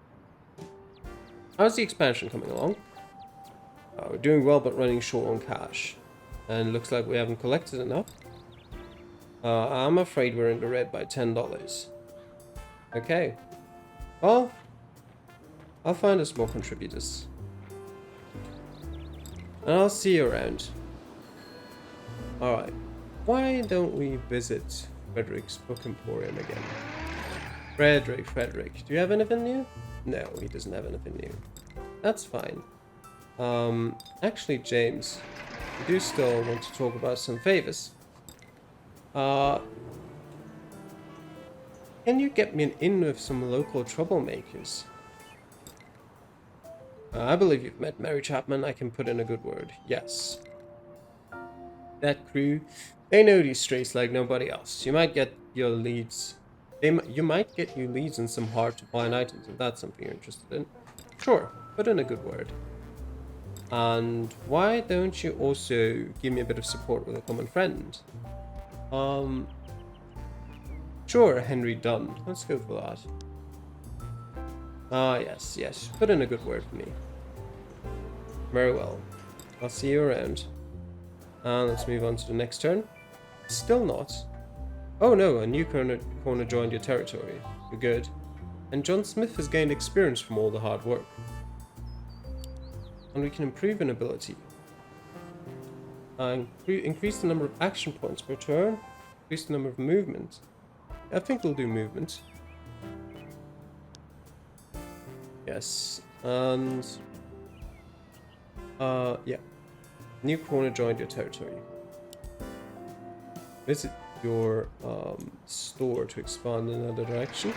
How's the expansion coming along? We're doing well, but running short on cash. And looks like we haven't collected enough. I'm afraid we're in the red by $10. Okay. Well, I'll find us more contributors. And I'll see you around. Alright. Why don't we visit Frederick's Book Emporium again? Frederick. Do you have anything new? No, he doesn't have anything new. That's fine. Actually, James, we do still want to talk about some favors. Can you get me an in with some local troublemakers? I believe you've met Mary Chapman. I can put in a good word. Yes. That crew, they know these streets like nobody else. You might get your leads. You might get you leads in some hard-to-find items if that's something you're interested in. Sure, put in a good word. And why don't you also give me a bit of support with a common friend? Sure, Henry Dunn. Let's go for that. Yes. Put in a good word for me. Very well. I'll see you around. And let's move on to the next turn. Still not. Oh no, a new corner joined your territory. You're good. And John Smith has gained experience from all the hard work. And we can improve an ability. Increase the number of action points per turn. Increase the number of movement. I think we'll do movement. Yes. And yeah. New corner joined your territory. Visit your store to expand in another direction.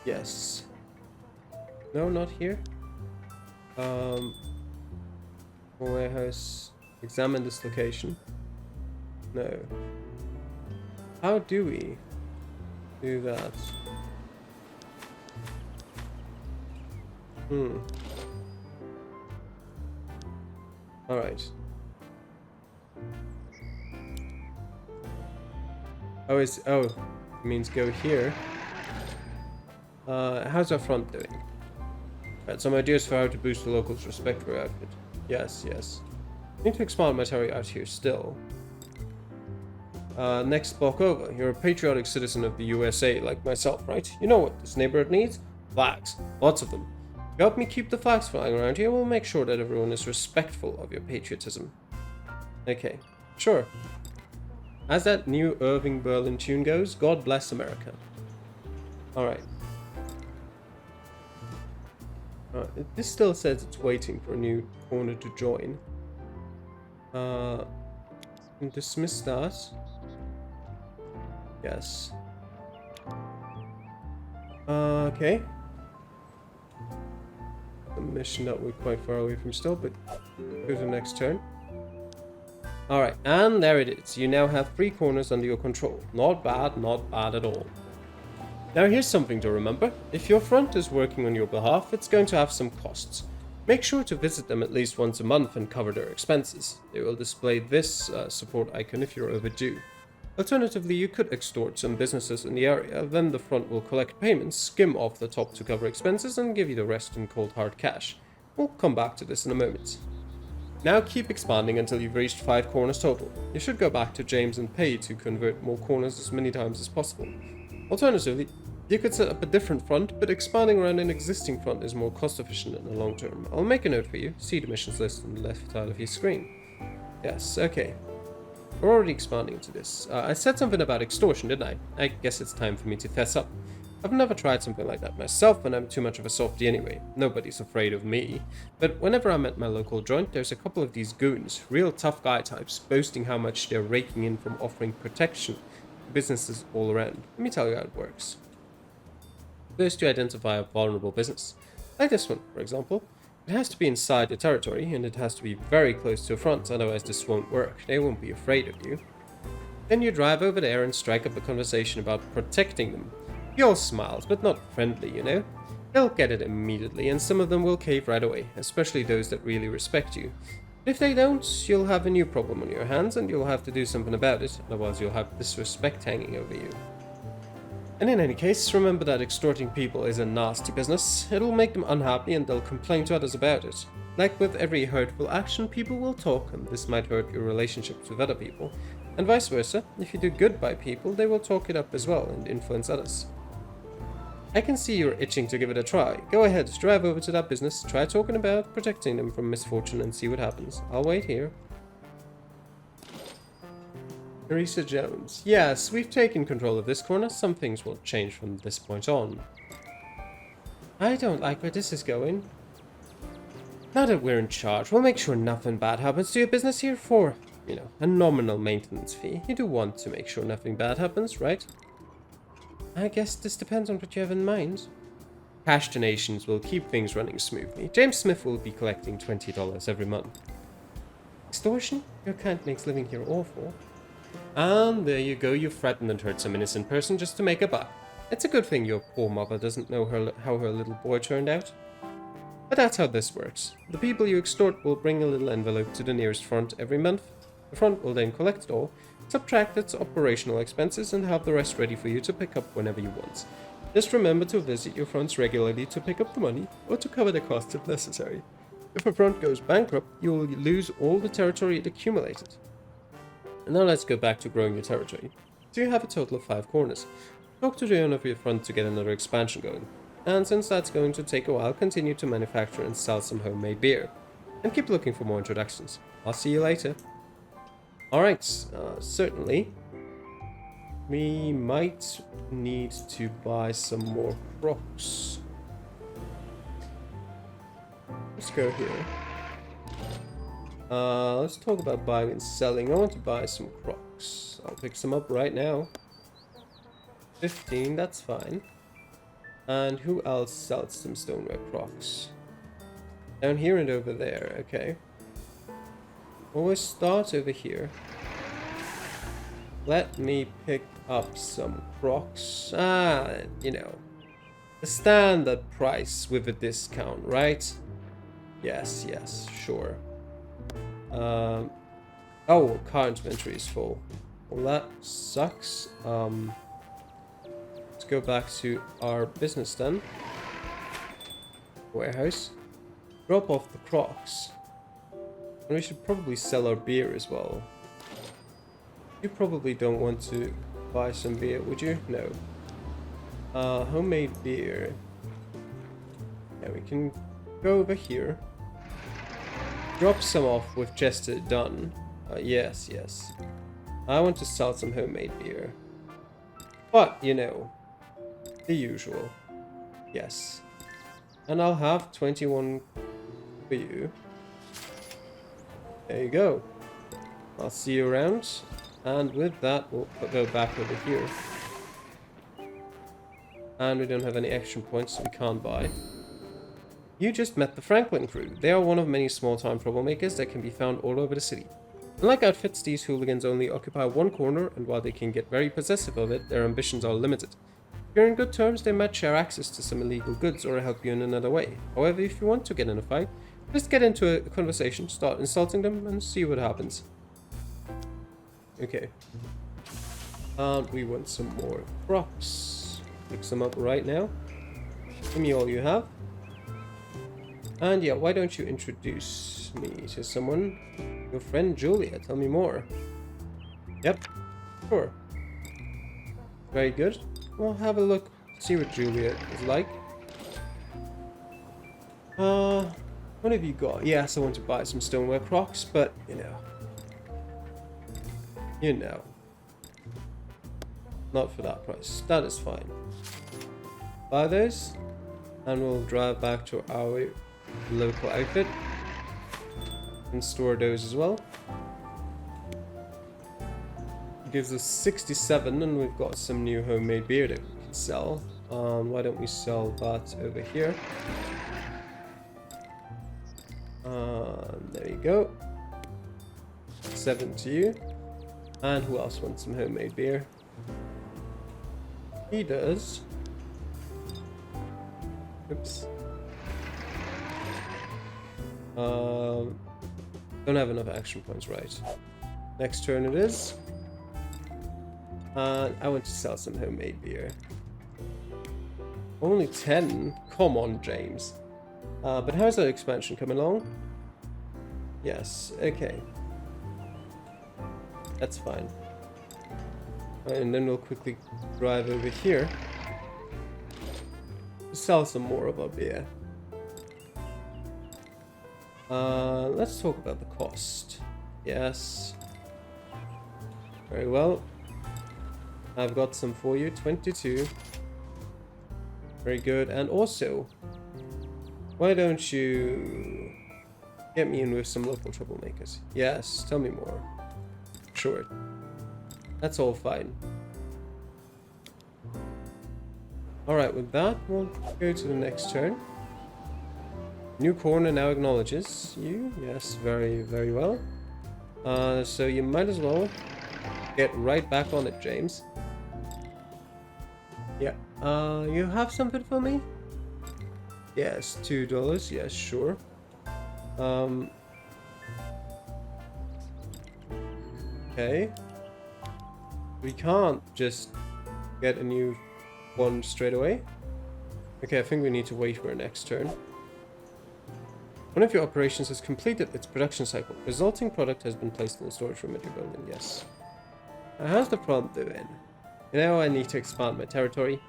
Yes. No, not here. Warehouse. Examine this location. No. How do we do that? Alright. Oh, it means go here. How's our front doing? Right, some ideas for how to boost the locals' respect for your outfit. Yes, yes. I need to expand my territory out here still. Next block over. You're a patriotic citizen of the USA like myself, right? You know what this neighborhood needs? Flags. Lots of them. If you help me keep the flags flying around here, we'll make sure that everyone is respectful of your patriotism. Okay, sure. As that new Irving Berlin tune goes, God bless America. Alright. This still says it's waiting for a new corner to join. Dismiss that. Yes. Okay. A mission that we're quite far away from still, but go to the next turn. Alright, and there it is. You now have 3 corners under your control. Not bad at all. Now here's something to remember. If your front is working on your behalf, it's going to have some costs. Make sure to visit them at least once a month and cover their expenses. They will display this support icon if you're overdue. Alternatively, you could extort some businesses in the area, then the front will collect payments, skim off the top to cover expenses, and give you the rest in cold hard cash. We'll come back to this in a moment. Now keep expanding until you've reached 5 corners total. You should go back to James and pay to convert more corners as many times as possible. Alternatively, you could set up a different front, but expanding around an existing front is more cost efficient in the long term. I'll make a note for you. See the missions list on the left side of your screen. Yes, okay. We're already expanding into this. I said something about extortion, didn't I? I guess it's time for me to fess up. I've never tried something like that myself, and I'm too much of a softie anyway. Nobody's afraid of me. But whenever I'm at my local joint, there's a couple of these goons, real tough guy types, boasting how much they're raking in from offering protection to businesses all around. Let me tell you how it works. First, you identify a vulnerable business. Like this one, for example. It has to be inside the territory, and it has to be very close to a front, otherwise this won't work. They won't be afraid of you. Then you drive over there and strike up a conversation about protecting them. He all smiles, but not friendly, you know? They'll get it immediately, and some of them will cave right away, especially those that really respect you. If they don't, you'll have a new problem on your hands, and you'll have to do something about it, otherwise you'll have disrespect hanging over you. And in any case, remember that extorting people is a nasty business. It'll make them unhappy and they'll complain to others about it. Like with every hurtful action, people will talk, and this might hurt your relationships with other people. And vice versa, if you do good by people, they will talk it up as well and influence others. I can see you're itching to give it a try. Go ahead, drive over to that business, try talking about protecting them from misfortune and see what happens. I'll wait here. Teresa Jones. Yes, we've taken control of this corner. Some things will change from this point on. I don't like where this is going. Now that we're in charge, we'll make sure nothing bad happens to your business here for, you know, a nominal maintenance fee. You do want to make sure nothing bad happens, right? I guess this depends on what you have in mind. Cash donations will keep things running smoothly. James Smith will be collecting $20 every month. Extortion? Your kind makes living here awful. And there you go, you threatened and hurt some innocent person just to make a buck. It's a good thing your poor mother doesn't know how her little boy turned out. But that's how this works. The people you extort will bring a little envelope to the nearest front every month. The front will then collect it all, subtract its operational expenses, and have the rest ready for you to pick up whenever you want. Just remember to visit your fronts regularly to pick up the money, or to cover the costs if necessary. If a front goes bankrupt, you will lose all the territory it accumulated. And now let's go back to growing your territory. So you have a total of 5 corners. Talk to the owner of your front to get another expansion going. And since that's going to take a while, continue to manufacture and sell some homemade beer. And keep looking for more introductions. I'll see you later. Alright, certainly. We might need to buy some more crocs. Let's go here. Let's talk about buying and selling. I want to buy some crocs. I'll pick some up right now. 15, that's fine. And who else sells some stoneware crocs? Down here and over there, okay. Always start over here. Let me pick up some crocs. You know, the standard price with a discount, right? Yes, sure. Oh, car inventory is full. Well, that sucks. Let's go back to our business then. Warehouse. Drop off the crocs. And we should probably sell our beer as well. You probably don't want to buy some beer, would you? No. Homemade beer. Yeah, we can go over here. Drop some off with Chester done. Yes. I want to sell some homemade beer. But, you know, the usual. Yes. And I'll have 21 for you. There you go. I'll see you around. And with that, we'll go back over here. And we don't have any action points, so we can't buy. You just met the Franklin crew. They are one of many small-time troublemakers that can be found all over the city. Unlike outfits, these hooligans only occupy one corner, and while they can get very possessive of it, their ambitions are limited. If you're in good terms, they might share access to some illegal goods or help you in another way. However, if you want to get in a fight, just get into a conversation, start insulting them, and see what happens. Okay. And we want some more crops. Pick some up right now. Give me all you have. And yeah, why don't you introduce me to someone? Your friend Julia, tell me more. Yep, sure. Very good. Well, have a look, see what Julia is like. What have you got? Yes, I want to buy some stoneware crocs, but you know. Not for that price. That is fine. Buy those, and we'll drive back to our local outfit and store those as well. It gives us 67, and we've got some new homemade beer that we can sell. Why don't we sell that over here? There you go. 7 to you. And who else wants some homemade beer? He does. Oops. Don't have enough action points, right? Next turn it is. I want to sell some homemade beer. Only 10? Come on, James. But how's that expansion coming along? Yes, okay. That's fine. And then we'll quickly drive over here to sell some more of our beer. Let's talk about the cost. Yes. Very well. I've got some for you. 22. Very good. And also, why don't you get me in with some local troublemakers? Yes, tell me more. Sure. That's all fine. Alright, with that, we'll go to the next turn. New corner now acknowledges you. Yes, very, very well. So you might as well get right back on it, James. Yeah. You have something for me? Yes, $2. Yes, sure. Okay. We can't just get a new one straight away. Okay, I think we need to wait for our next turn. One of your operations has completed its production cycle. Resulting product has been placed in the storage room at your building. Yes. How's the problem doing? You know, I need to expand my territory.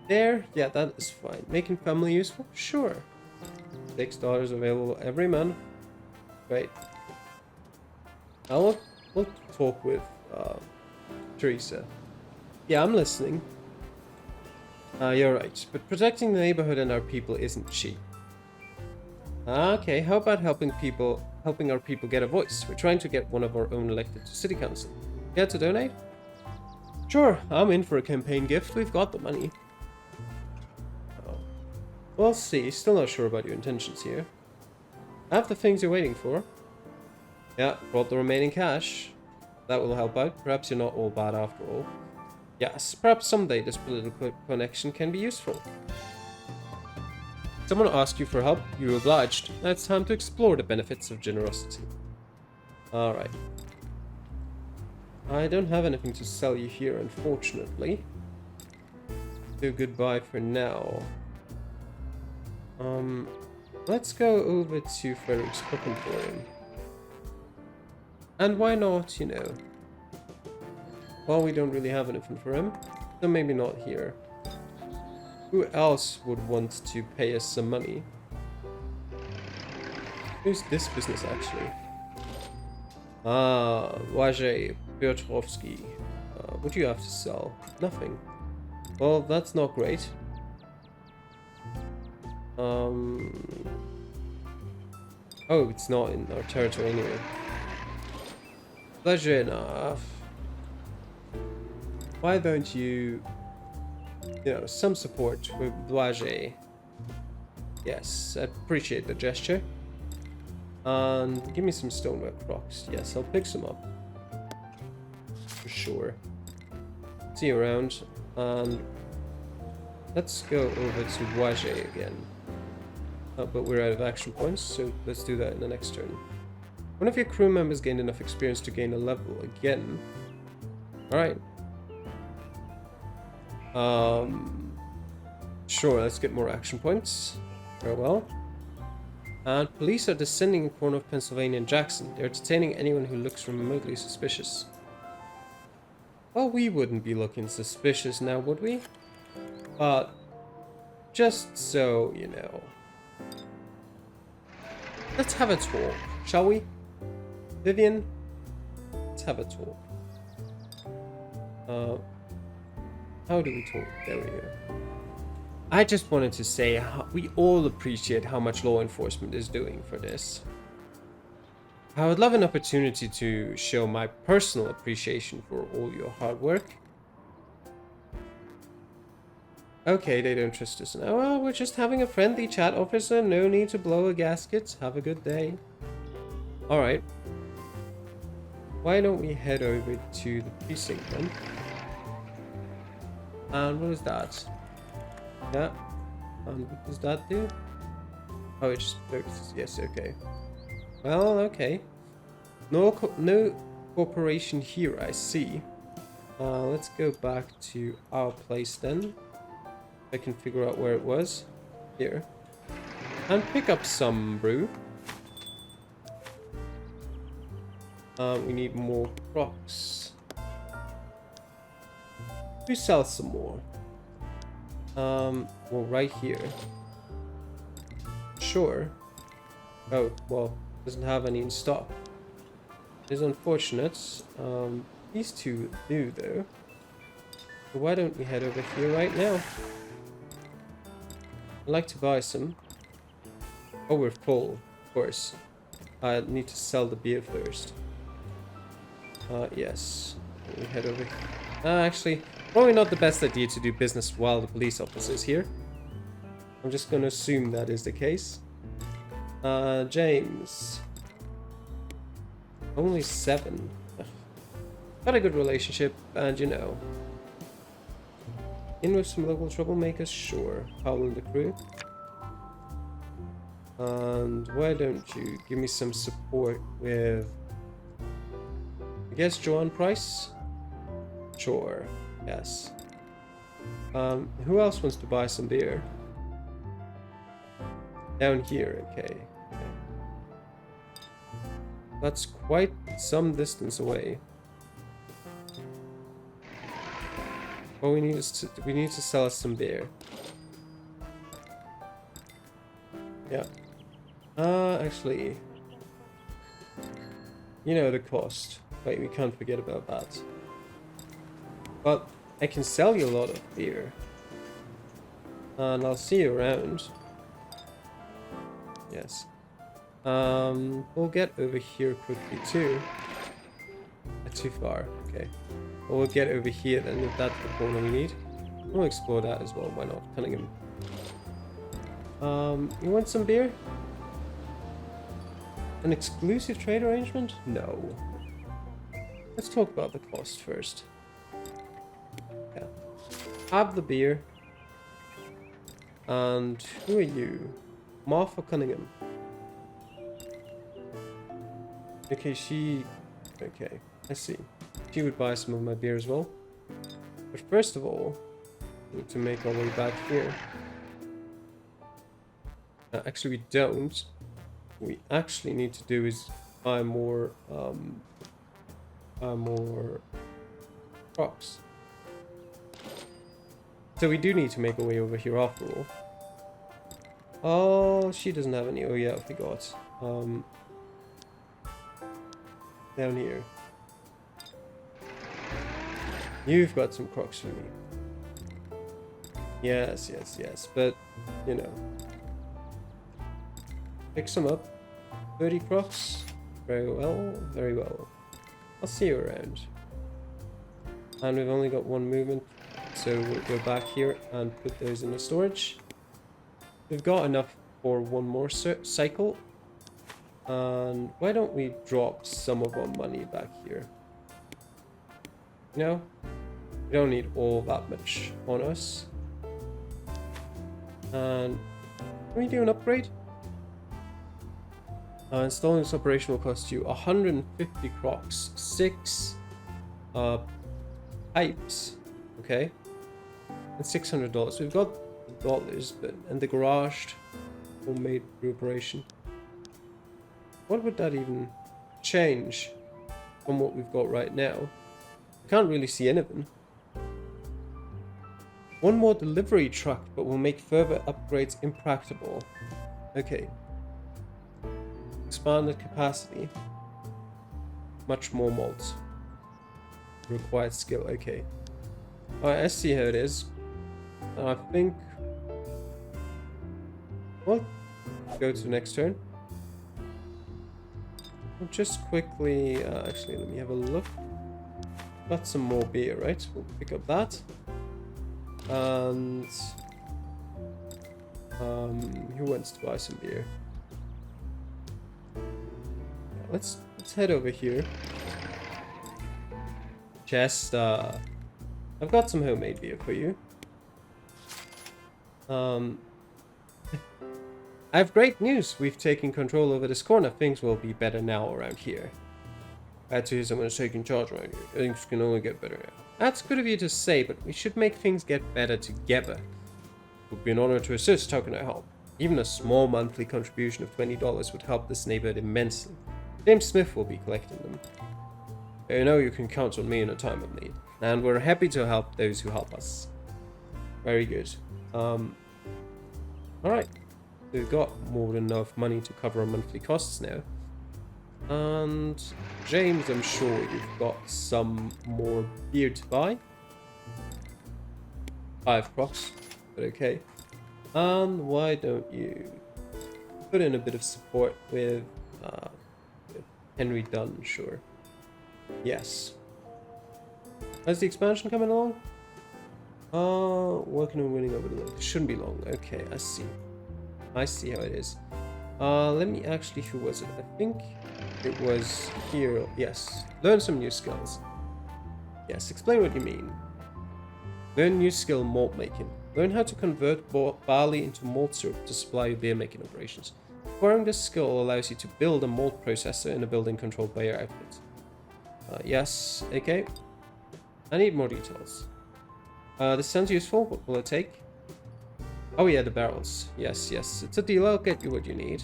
There? Yeah, that is fine. Making family useful? Sure. $6 available every month. Great. Now we'll talk with Teresa. Yeah, I'm listening. You're right, but protecting the neighborhood and our people isn't cheap. Okay, how about helping our people get a voice? We're trying to get one of our own elected to city council. Care to donate? Sure, I'm in for a campaign gift. We've got the money. We'll see. Still not sure about your intentions here. I have the things you're waiting for. Yeah, brought the remaining cash. That will help out. Perhaps you're not all bad after all. Yes, perhaps someday this political connection can be useful. Someone asked you for help, you obliged. Now it's time to explore the benefits of generosity. Alright. I don't have anything to sell you here, unfortunately. So goodbye for now. Let's go over to Frederick's Emporium. And why not, you know? Well, we don't really have anything for him, so maybe not here. Who else would want to pay us some money? Who's this business, actually? Ah, Wajay Piotrovsky. What do you have to sell? Nothing. Well, that's not great. Oh, it's not in our territory anyway. Pleasure enough. Why don't you know, some support with Blage? Yes, I appreciate the gesture. And give me some stoneware rocks. Yes, I'll pick some up. For sure. See you around. And let's go over to Blage again. Oh, but we're out of action points, so let's do that in the next turn. One of your crew members gained enough experience to gain a level again. Alright. Sure, let's get more action points. Very well. And police are descending in the corner of Pennsylvania and Jackson. They're detaining anyone who looks remotely suspicious. Well, we wouldn't be looking suspicious now, would we? But just so you know. Let's have a talk, shall we? Vivian, let's have a talk. How do we talk? There we go. I just wanted to say we all appreciate how much law enforcement is doing for this. I would love an opportunity to show my personal appreciation for all your hard work. Okay, they don't trust us now. Well, we're just having a friendly chat, officer. No need to blow a gasket. Have a good day. Alright. Why don't we head over to the precinct then? And what is that? Yeah. And what does that do? Oh, it just focuses. Yes, okay. Well, okay. No cooperation here, I see. Let's go back to our place then. I can figure out where it was. Here. And pick up some brew. We need more rocks. We sell some more. Well, right here. Sure. Oh, well, doesn't have any in stock. It's unfortunate. These two do, though. So why don't we head over here right now? I'd like to buy some. Oh, we're full, of course. I need to sell the beer first. Yes. We head over here. Actually, probably not the best idea to do business while the police officer is here. I'm just going to assume that is the case. James. Only 7. Got a good relationship, and you know. In with some local troublemakers, sure. Powell and the crew. And why don't you give me some support with, I guess, Joanne Price? Sure, yes. Who else wants to buy some beer? Down here, okay. That's quite some distance away. What we need is to sell us some beer. Yeah. Actually, you know the cost. Wait, we can't forget about that. But I can sell you a lot of beer. And I'll see you around. Yes. We'll get over here quickly too. Too far, okay. Well, we'll get over here then if that's the corner we need. We'll explore that as well, why not? Cunningham. You want some beer? An exclusive trade arrangement? No. Let's talk about the cost first. Yeah. Have the beer. And who are you? Martha Cunningham. Okay, okay, I see. She would buy some of my beer as well. But first of all, we need to make our way back here. Actually, we don't. What we actually need to do is buy more crops. So we do need to make our way over here after all. Oh, she doesn't have any. Oh yeah, I forgot. Down here. You've got some crocs for me. Yes, yes, yes. But, you know. Pick some up. 30 crocs. Very well, very well. I'll see you around. And we've only got one movement. So we'll go back here and put those in the storage. We've got enough for one more cycle. And why don't we drop some of our money back here? You know, we don't need all that much on us. And can we do an upgrade? Installing this operation will cost you 150 crocs, 6 pipes, okay, and $600. We've got dollars, but and the garage homemade brew operation. What would that even change from what we've got right now? I can't really see anything. One more delivery truck, but will make further upgrades impractical. Okay. Expanded capacity. Much more malts. Required skill. Okay. Alright, I see how it is. I think we'll go to the next turn. We'll just quickly, actually, let me have a look. Got some more beer, right? We'll pick up that. And who wants to buy some beer? Yeah, let's head over here. Chest, I've got some homemade beer for you. I have great news. We've taken control over this corner. Things will be better now around here. I had to hear someone taking charge around here. Things can only get better now. That's good of you to say, but we should make things get better together. It would be an honor to assist. How can I help? Even a small monthly contribution of $20 would help this neighborhood immensely. James Smith will be collecting them. You know you can count on me in a time of need. And we're happy to help those who help us. Very good. Alright. We've got more than enough money to cover our monthly costs now. And James, I'm sure you've got some more beer to buy. 5 crocs, but okay. And why don't you put in a bit of support with Henry Dunn, sure. Yes. How's the expansion coming along? Working on winning over the world. Shouldn't be long. Okay, I see. I see how it is. Let me actually, who was it? I think it was here. Yes. Learn some new skills. Yes, explain what you mean. Learn new skill, malt making. Learn how to convert barley into malt syrup to supply your beer making operations. Acquiring this skill allows you to build a malt processor in a building controlled by your outfit. Yes, okay. I need more details. This sounds useful. What will it take? Oh yeah, the barrels. Yes, yes. It's a deal. I'll get you what you need.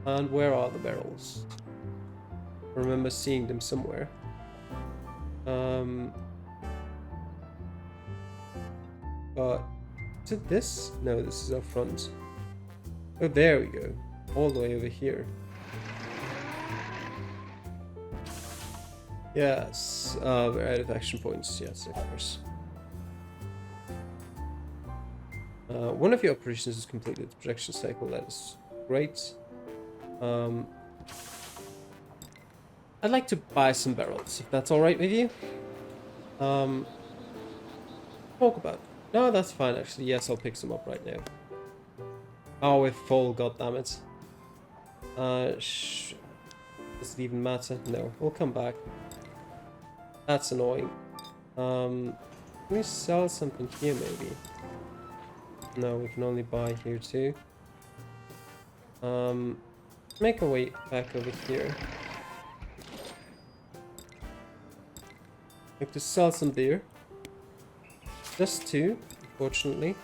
And where are the barrels? I remember seeing them somewhere. But is it this? No, this is up front. Oh, there we go. All the way over here. Yes, we're out of action points. Yes, of course. One of your operations is completed. The projection cycle, that is great. I'd like to buy some barrels, if that's alright with you. Talk about it. No, that's fine actually. Yes, I'll pick some up right now. Oh, we're full, goddammit. Does it even matter? No, we'll come back. That's annoying. Can we sell something here, maybe? No, we can only buy here too. Make our way back over here. Like to sell some beer. Just 2, unfortunately.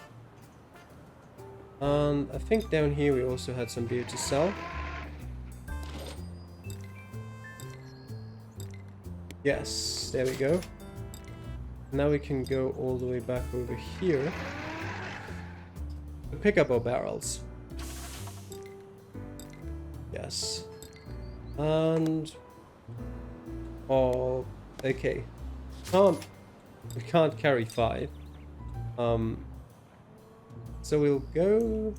And I think down here we also had some beer to sell. Yes, there we go. Now we can go all the way back over here to pick up our barrels. Yes. And... oh, okay. We can't carry 5. So we'll go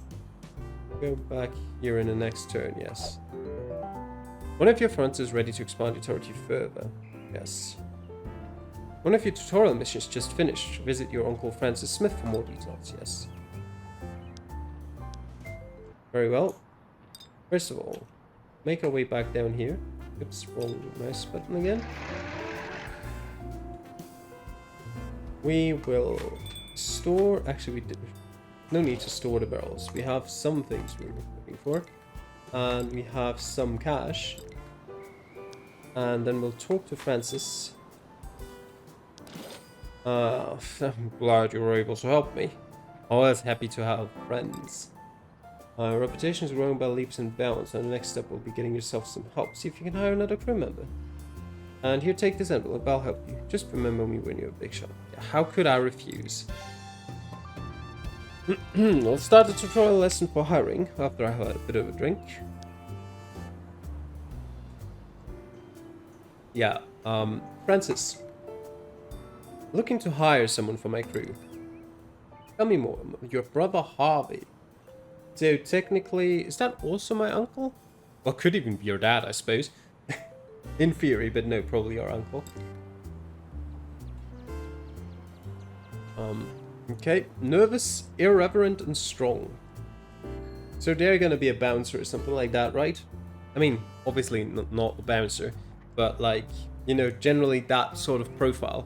back here in the next turn, yes. One of your fronts is ready to expand your territory further. Yes. One of your tutorial missions just finished. Visit your Uncle Francis Smith for more details, yes. Very well. First of all, make our way back down here. Oops, wrong mouse button again. We will store... actually, we did... no need to store the barrels. We have some things we're looking for. And we have some cash. And then we'll talk to Francis. I'm glad you were able to help me. Always happy to have friends. Our reputation is growing by leaps and bounds, and the next step will be getting yourself some help. See if you can hire another crew member. And here, take this envelope. I'll help you. Just remember me when you're a big shot. How could I refuse? I'll start a tutorial lesson for hiring after I have had a bit of a drink. Yeah, Francis. Looking to hire someone for my crew. Tell me more. Your brother Harvey. So technically, is that also my uncle? Well, could even be your dad, I suppose. In theory, but no, probably your uncle. Okay. Nervous, irreverent, and strong. So they're gonna be a bouncer or something like that, right? I mean, obviously not a bouncer, but like, you know, generally that sort of profile.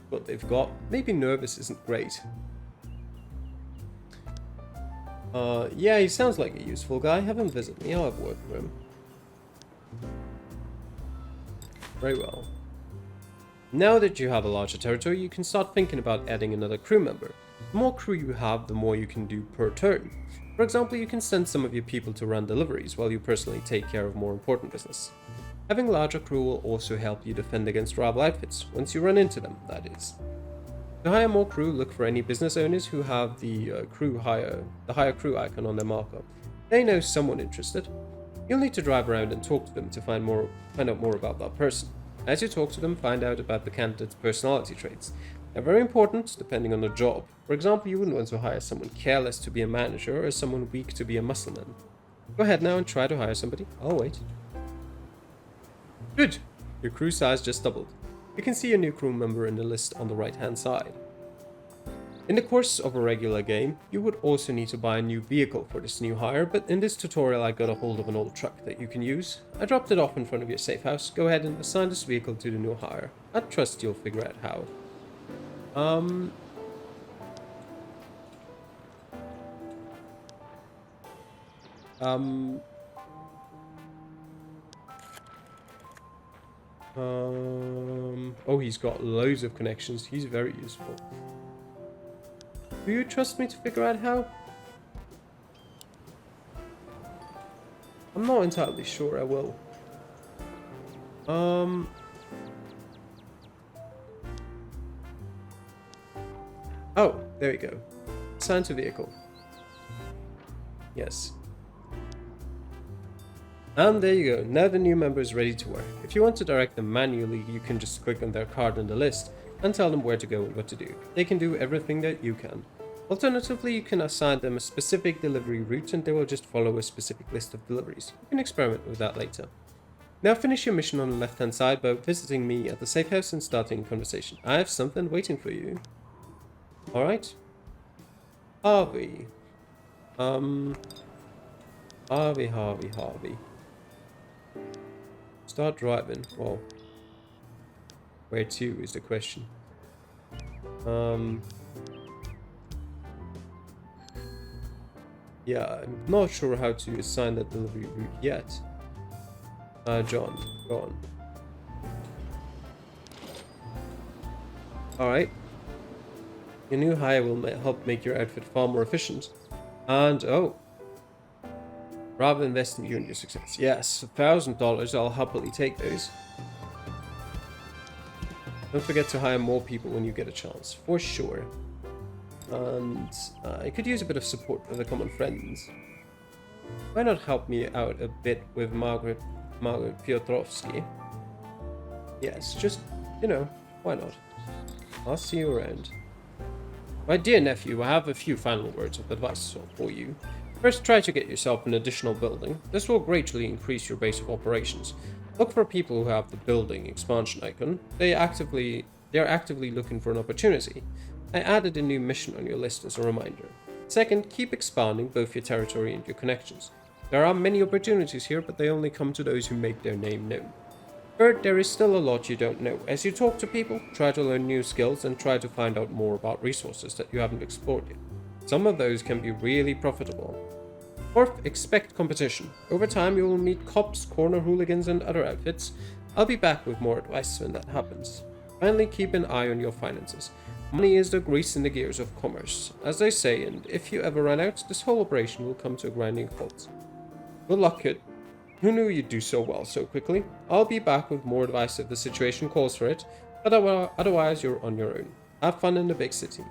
What they've got. Maybe nervous isn't great. Yeah, he sounds like a useful guy. Have him visit me. I'll have work for him. Very well. Now that you have a larger territory, you can start thinking about adding another crew member. The more crew you have, the more you can do per turn. For example, you can send some of your people to run deliveries while you personally take care of more important business. Having a larger crew will also help you defend against rival outfits, once you run into them, that is. To hire more crew, look for any business owners who have the hire crew icon on their marker. They know someone interested. You'll need to drive around and talk to them to find out more about that person. As you talk to them, find out about the candidate's personality traits. They're very important, depending on the job. For example, you wouldn't want to hire someone careless to be a manager or someone weak to be a muscleman. Go ahead now and try to hire somebody. I'll wait. Good! Your crew size just doubled. You can see a new crew member in the list on the right hand side. In the course of a regular game, you would also need to buy a new vehicle for this new hire, but in this tutorial I got a hold of an old truck that you can use. I dropped it off in front of your safe house. Go ahead and assign this vehicle to the new hire. I trust you'll figure out how. Oh, he's got loads of connections. He's very useful. Do you trust me to figure out how? I'm not entirely sure I will. Oh, there we go. Assign to vehicle. Yes. And there you go. Now the new member is ready to work. If you want to direct them manually, you can just click on their card in the list and tell them where to go and what to do. They can do everything that you can. Alternatively, you can assign them a specific delivery route and they will just follow a specific list of deliveries. You can experiment with that later. Now finish your mission on the left hand side by visiting me at the safe house and starting a conversation. I have something waiting for you. Alright. Harvey. Harvey, Harvey, Harvey. Start driving. Well, where to is the question. Yeah, I'm not sure how to assign that delivery route yet. John, go on. Alright. Your new hire will help make your outfit far more efficient. And, oh. Rather invest in you and your success. Yes, $1,000. I'll happily take those. Don't forget to hire more people when you get a chance. For sure. And I could use a bit of support with the common friends. Why not help me out a bit with Margaret Piotrowski? Yes, just, you know, why not? I'll see you around. My dear nephew, I have a few final words of advice for you. First, try to get yourself an additional building. This will greatly increase your base of operations. Look for people who have the building expansion icon. They are actively looking for an opportunity. I added a new mission on your list as a reminder. Second, keep expanding both your territory and your connections. There are many opportunities here, but they only come to those who make their name known. Third, there is still a lot you don't know. As you talk to people, try to learn new skills and try to find out more about resources that you haven't explored yet. Some of those can be really profitable. Fourth, expect competition. Over time, you will meet cops, corner hooligans, and other outfits. I'll be back with more advice when that happens. Finally, keep an eye on your finances. Money is the grease in the gears of commerce, as they say, and if you ever run out, this whole operation will come to a grinding halt. Good luck, kid. Who knew you'd do so well so quickly? I'll be back with more advice if the situation calls for it, but otherwise you're on your own. Have fun in the big city.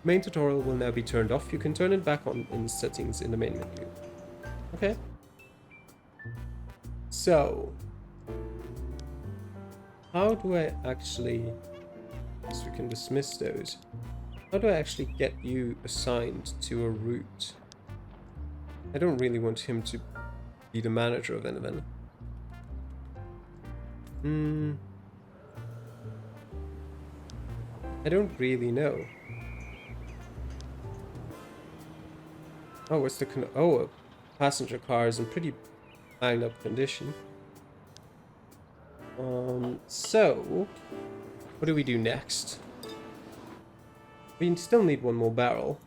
Main tutorial will now be turned off. You can turn it back on in settings in the main menu. Okay. So, how do I actually... So we can dismiss those. How do I actually get you assigned to a route? I don't really want him to be the manager of anything. I don't really know. Oh, what's the a passenger car is in pretty banged up condition. So what do we do next? We still need one more barrel.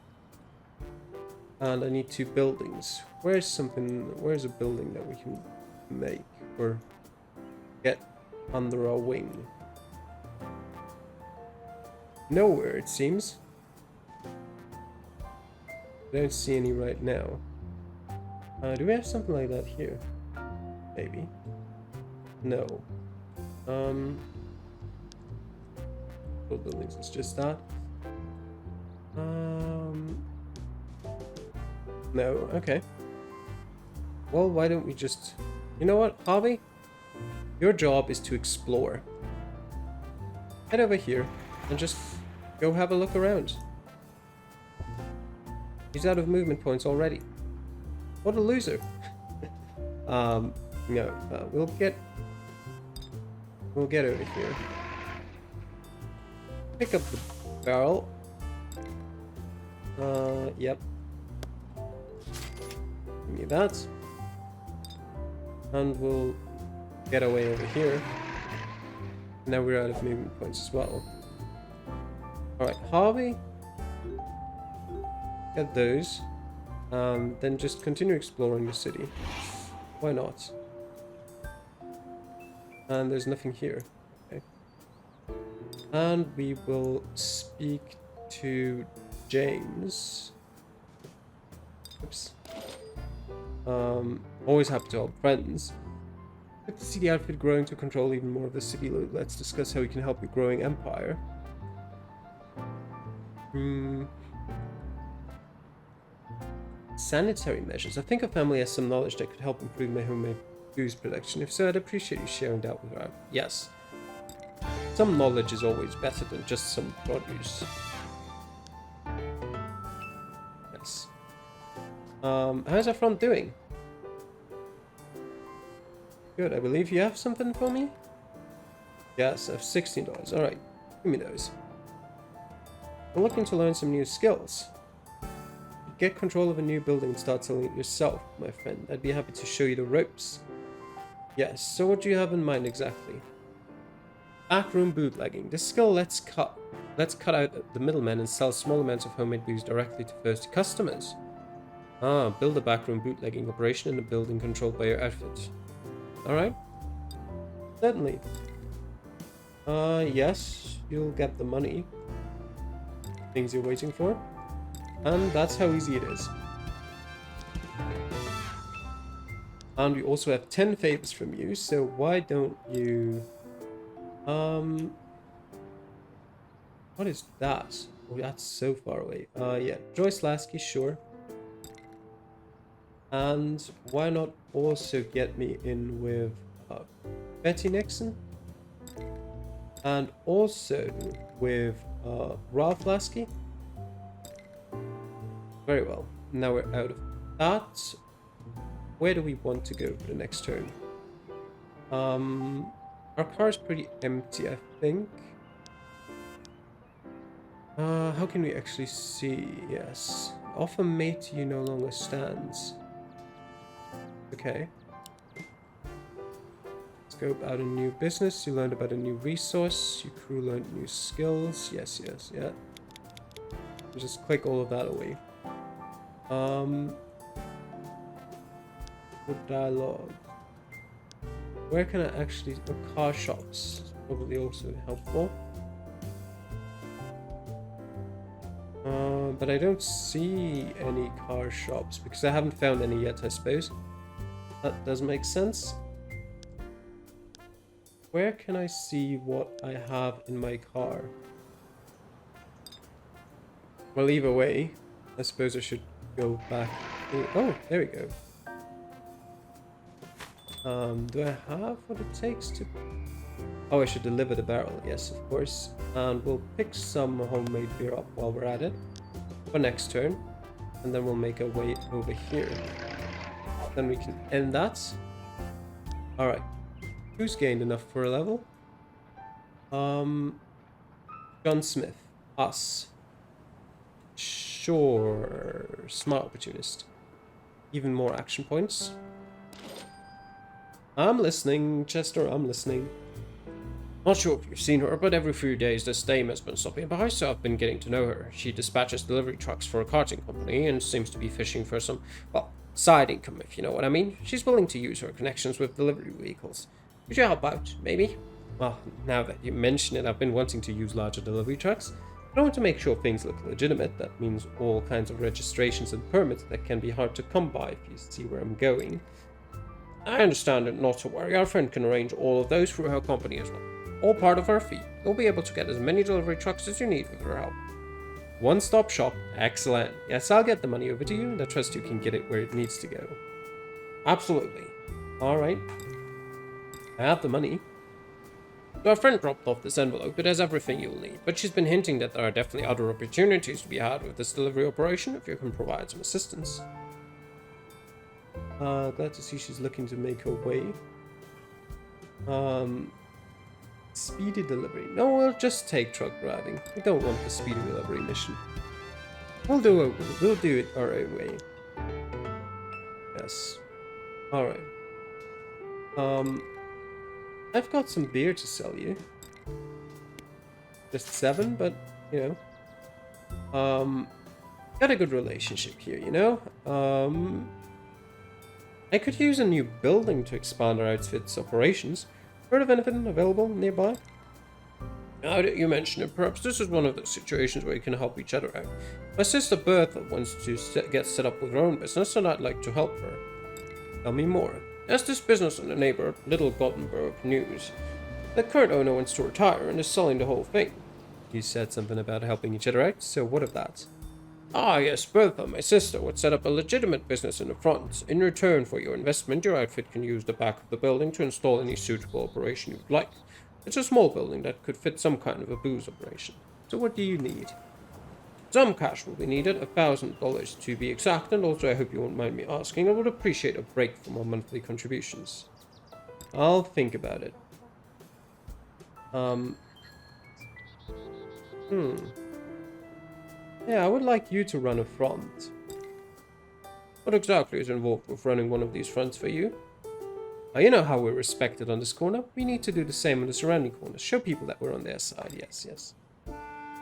And I need 2 buildings. Where's a building that we can make or get under our wing? Nowhere, it seems. I don't see any right now. Do we have something like that here? Maybe. No. Buildings, it's just that. No, okay. Well, why don't we just... You know what, Harvey? Your job is to explore. Head over here and just go have a look around. He's out of movement points already. What a loser. No, we'll get over here. Pick up the barrel. Yep. Give me that. And we'll get away over here. Now we're out of movement points as well. Alright, Harvey. Get those. Then just continue exploring the city. Why not? And there's nothing here. Okay. And we will speak to James. Oops. Always happy to help friends. Good to see the outfit growing to control even more of the city. Let's discuss how we can help your growing empire. Sanitary measures. I think a family has some knowledge that could help improve my homemade booze production. If so, I'd appreciate you sharing that with her. Yes. Some knowledge is always better than just some produce. Yes. How's our front doing? Good, I believe you have something for me? Yes, I have $16. Alright, give me those. I'm looking to learn some new skills. get control of a new building and start selling it yourself, my friend. I'd be happy to show you the ropes. Yes, so what do you have in mind exactly? Backroom bootlegging. This skill lets cut out the middlemen and sell small amounts of homemade booze directly to first customers. Ah, build a backroom bootlegging operation in a building controlled by your outfit. Alright. Certainly. Yes, you'll get the money. Things you're waiting for. And that's how easy it is. And we also have 10 favors from you, so why don't you... What is that? Oh, that's so far away. Yeah, Joyce Lasky, sure. And why not also get me in with Betty Nixon? And also with Ralph Lasky? Very well. Now we're out of that. Where do we want to go for the next turn? Our car is pretty empty, I think. How can we actually see? Yes. Offer mate to you no longer stands. Okay. Scope out a new business. You learned about a new resource. Your crew learned new skills. Yes, yes, yeah. Just click all of that away. Good dialogue. Where can I actually... car shops is probably also helpful. But I don't see any car shops because I haven't found any yet, I suppose. That does make sense. Where can I see what I have in my car? Well, either way, I suppose I should go back. Oh, there we go. Do I have what it takes to... Oh, I should deliver the barrel. Yes, of course. And we'll pick some homemade beer up while we're at it for next turn. And then we'll make our way over here. Then we can end that. Alright. Who's gained enough for a level? John Smith. Us. Sure. Smart opportunist. Even more action points. I'm listening, Chester, I'm listening. Not sure if you've seen her, but every few days this dame has been stopping by, so I've been getting to know her. She dispatches delivery trucks for a carting company and seems to be fishing for some, well, side income, if you know what I mean. She's willing to use her connections with delivery vehicles. Could you help out, maybe? Well, now that you mention it, I've been wanting to use larger delivery trucks. But I want to make sure things look legitimate. That means all kinds of registrations and permits that can be hard to come by, if you see where I'm going. I understand it, not to worry. Our friend can arrange all of those through her company as well. All part of her fee. You'll be able to get as many delivery trucks as you need with her help. One-stop shop. Excellent. Yes, I'll get the money over to you, and I trust you can get it where it needs to go. Absolutely. Alright. I have the money. So our friend dropped off this envelope. It has everything you'll need, but she's been hinting that there are definitely other opportunities to be had with this delivery operation if you can provide some assistance. Glad to see she's looking to make her way. Speedy delivery. No, we'll just take truck driving. We don't want the speedy delivery mission. We'll do it our own way. Yes. Alright. I've got some beer to sell you. Just 7, but, you know. Got a good relationship here, you know. I could use a new building to expand our outfit's operations. Heard of anything available nearby? Now that you mention it, perhaps this is one of those situations where you can help each other out. My sister Bertha wants to get set up with her own business, and I'd like to help her. Tell me more. There's this business in the neighbor, Little Gothenburg News. The current owner wants to retire and is selling the whole thing. You said something about helping each other out, so what of that? Ah, yes, Bertha, my sister, would set up a legitimate business in the front. In return for your investment, your outfit can use the back of the building to install any suitable operation you'd like. It's a small building that could fit some kind of a booze operation. So what do you need? Some cash will be needed, $1,000 to be exact, and also I hope you won't mind me asking, I would appreciate a break from our monthly contributions. I'll think about it. Yeah, I would like you to run a front. What exactly is involved with running one of these fronts for you? You know how we're respected on this corner. We need to do the same on the surrounding corners. Show people that we're on their side. Yes, yes.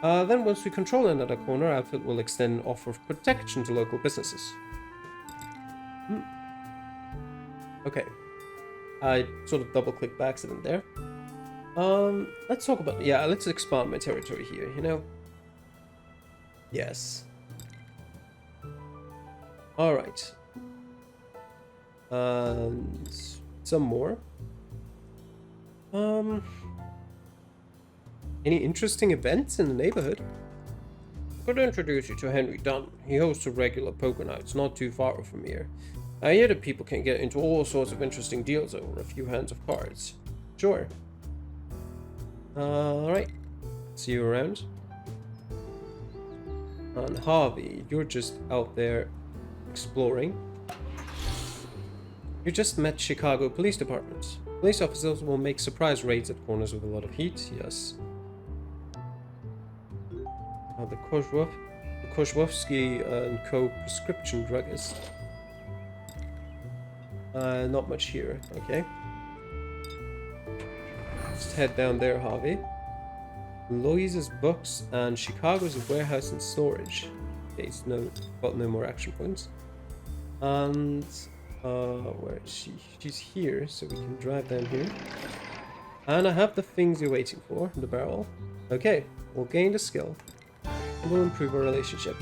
Then once we control another corner, our outfit will extend an offer of protection to local businesses. Okay. I sort of double-clicked by accident there. Let's talk about... Yeah, let's expand my territory here, you know? Yes. Alright. And... some more. Any interesting events in the neighborhood? I could introduce you to Henry Dunn. He hosts a regular poker nights not too far from here. I hear that people can get into all sorts of interesting deals over a few hands of cards. Sure. Alright. See you around. And Harvey, you're just out there exploring. You just met Chicago Police Department. Police officers will make surprise raids at corners with a lot of heat, yes. The Kozłowski and Co. prescription druggist. Not much here, okay. Just head down there, Harvey. Louise's books and Chicago's warehouse and storage. Okay, it's got no more action points. And where is she? She's here, so we can drive down here. And I have the things you're waiting for, the barrel. Okay, we'll gain the skill. And we'll improve our relationship.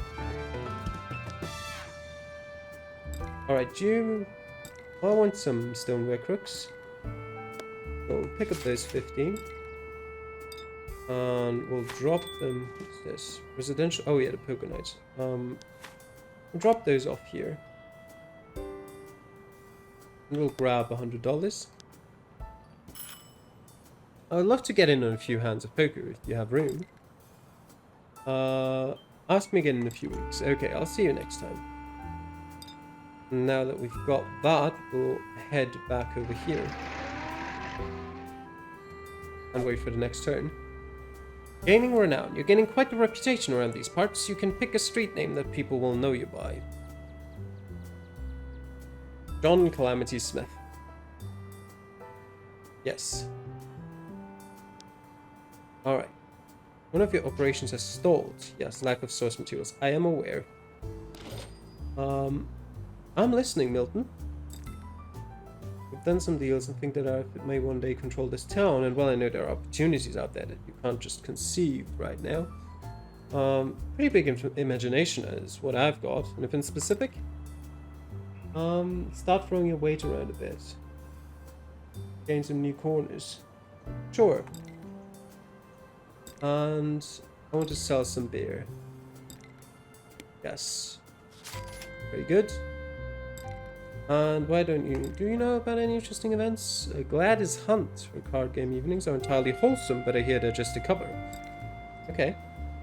Alright, I want some stoneware crooks. We'll pick up those 15. And we'll drop them. What's this? Residential. Oh yeah, the poker nights. We'll drop those off here. And we'll grab $100. I'd love to get in on a few hands of poker if you have room. Ask me again in a few weeks. Okay, I'll see you next time. Now that we've got that, we'll head back over here. And wait for the next turn. Gaining renown. You're gaining quite a reputation around these parts. You can pick a street name that people will know you by. John Calamity Smith. Yes. Alright. One of your operations has stalled. Yes, lack of source materials. I am aware. I'm listening, Milton. We've done some deals and think that our outfit may one day control this town, and well, I know there are opportunities out there that you can't just conceive right now. Pretty big imagination is what I've got. Anything specific? Start throwing your weight around a bit. Gain some new corners. Sure. And I want to sell some beer. Yes. Very good. And why don't you... Do you know about any interesting events? Gladys Hunt for card game evenings are entirely wholesome, but I hear they're just a cover. Okay.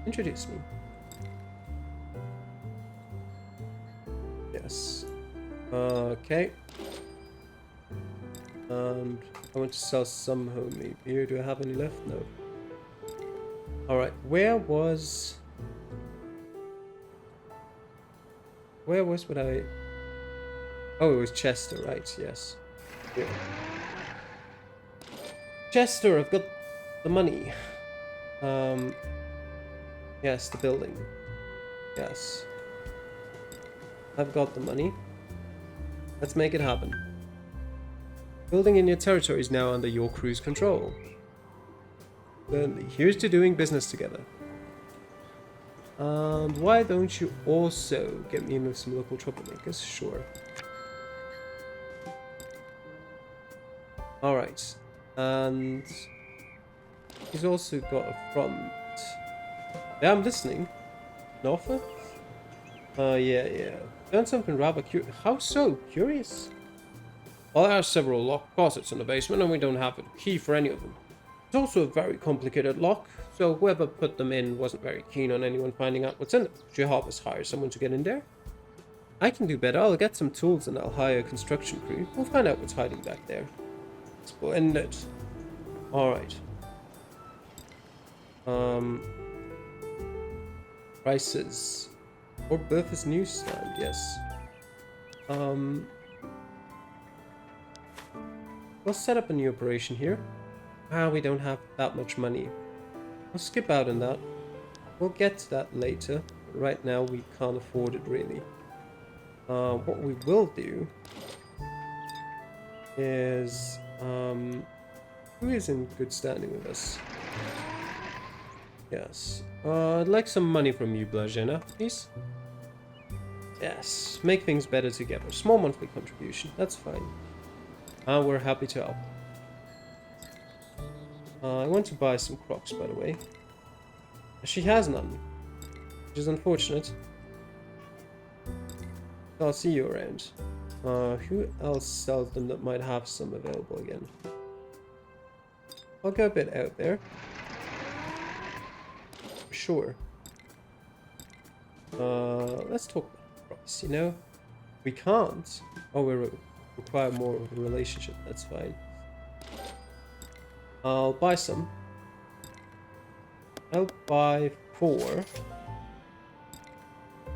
Introduce me. Yes. Okay. And I want to sell some homemade beer. Do I have any left? No. Alright. Where was what I... Oh, it was Chester, right, yes. Yeah. Chester, I've got the money. Yes, the building. Yes. I've got the money. Let's make it happen. Building in your territory is now under your crew's control. Burnley, here's to doing business together. And why don't you also get me in with some local troublemakers? Sure. Alright, and he's also got a front. Yeah, I'm listening. An offer? Yeah. Done something rather curious. How so? Curious? Well, there are several locked closets in the basement, and we don't have a key for any of them. It's also a very complicated lock, so whoever put them in wasn't very keen on anyone finding out what's in them. Should you help us hire someone to get in there? I can do better. I'll get some tools and I'll hire a construction crew. We'll find out what's hiding back there. Splendid. Alright. Prices. Or Bertha's newsstand, yes. We'll set up a new operation here. We don't have that much money. We'll skip out on that. We'll get to that later. Right now we can't afford it really. What we will do is who is in good standing with us? Yes. I'd like some money from you, Blajena, please. Yes, make things better together. Small monthly contribution, that's fine. We're happy to help. I want to buy some crocs, by the way. She has none, which is unfortunate. I'll see you around. Who else sells them that might have some available again? I'll go a bit out there. Sure. Let's talk about price, you know? We can't. Oh, we require more of a relationship, that's fine. I'll buy some. I'll buy 4.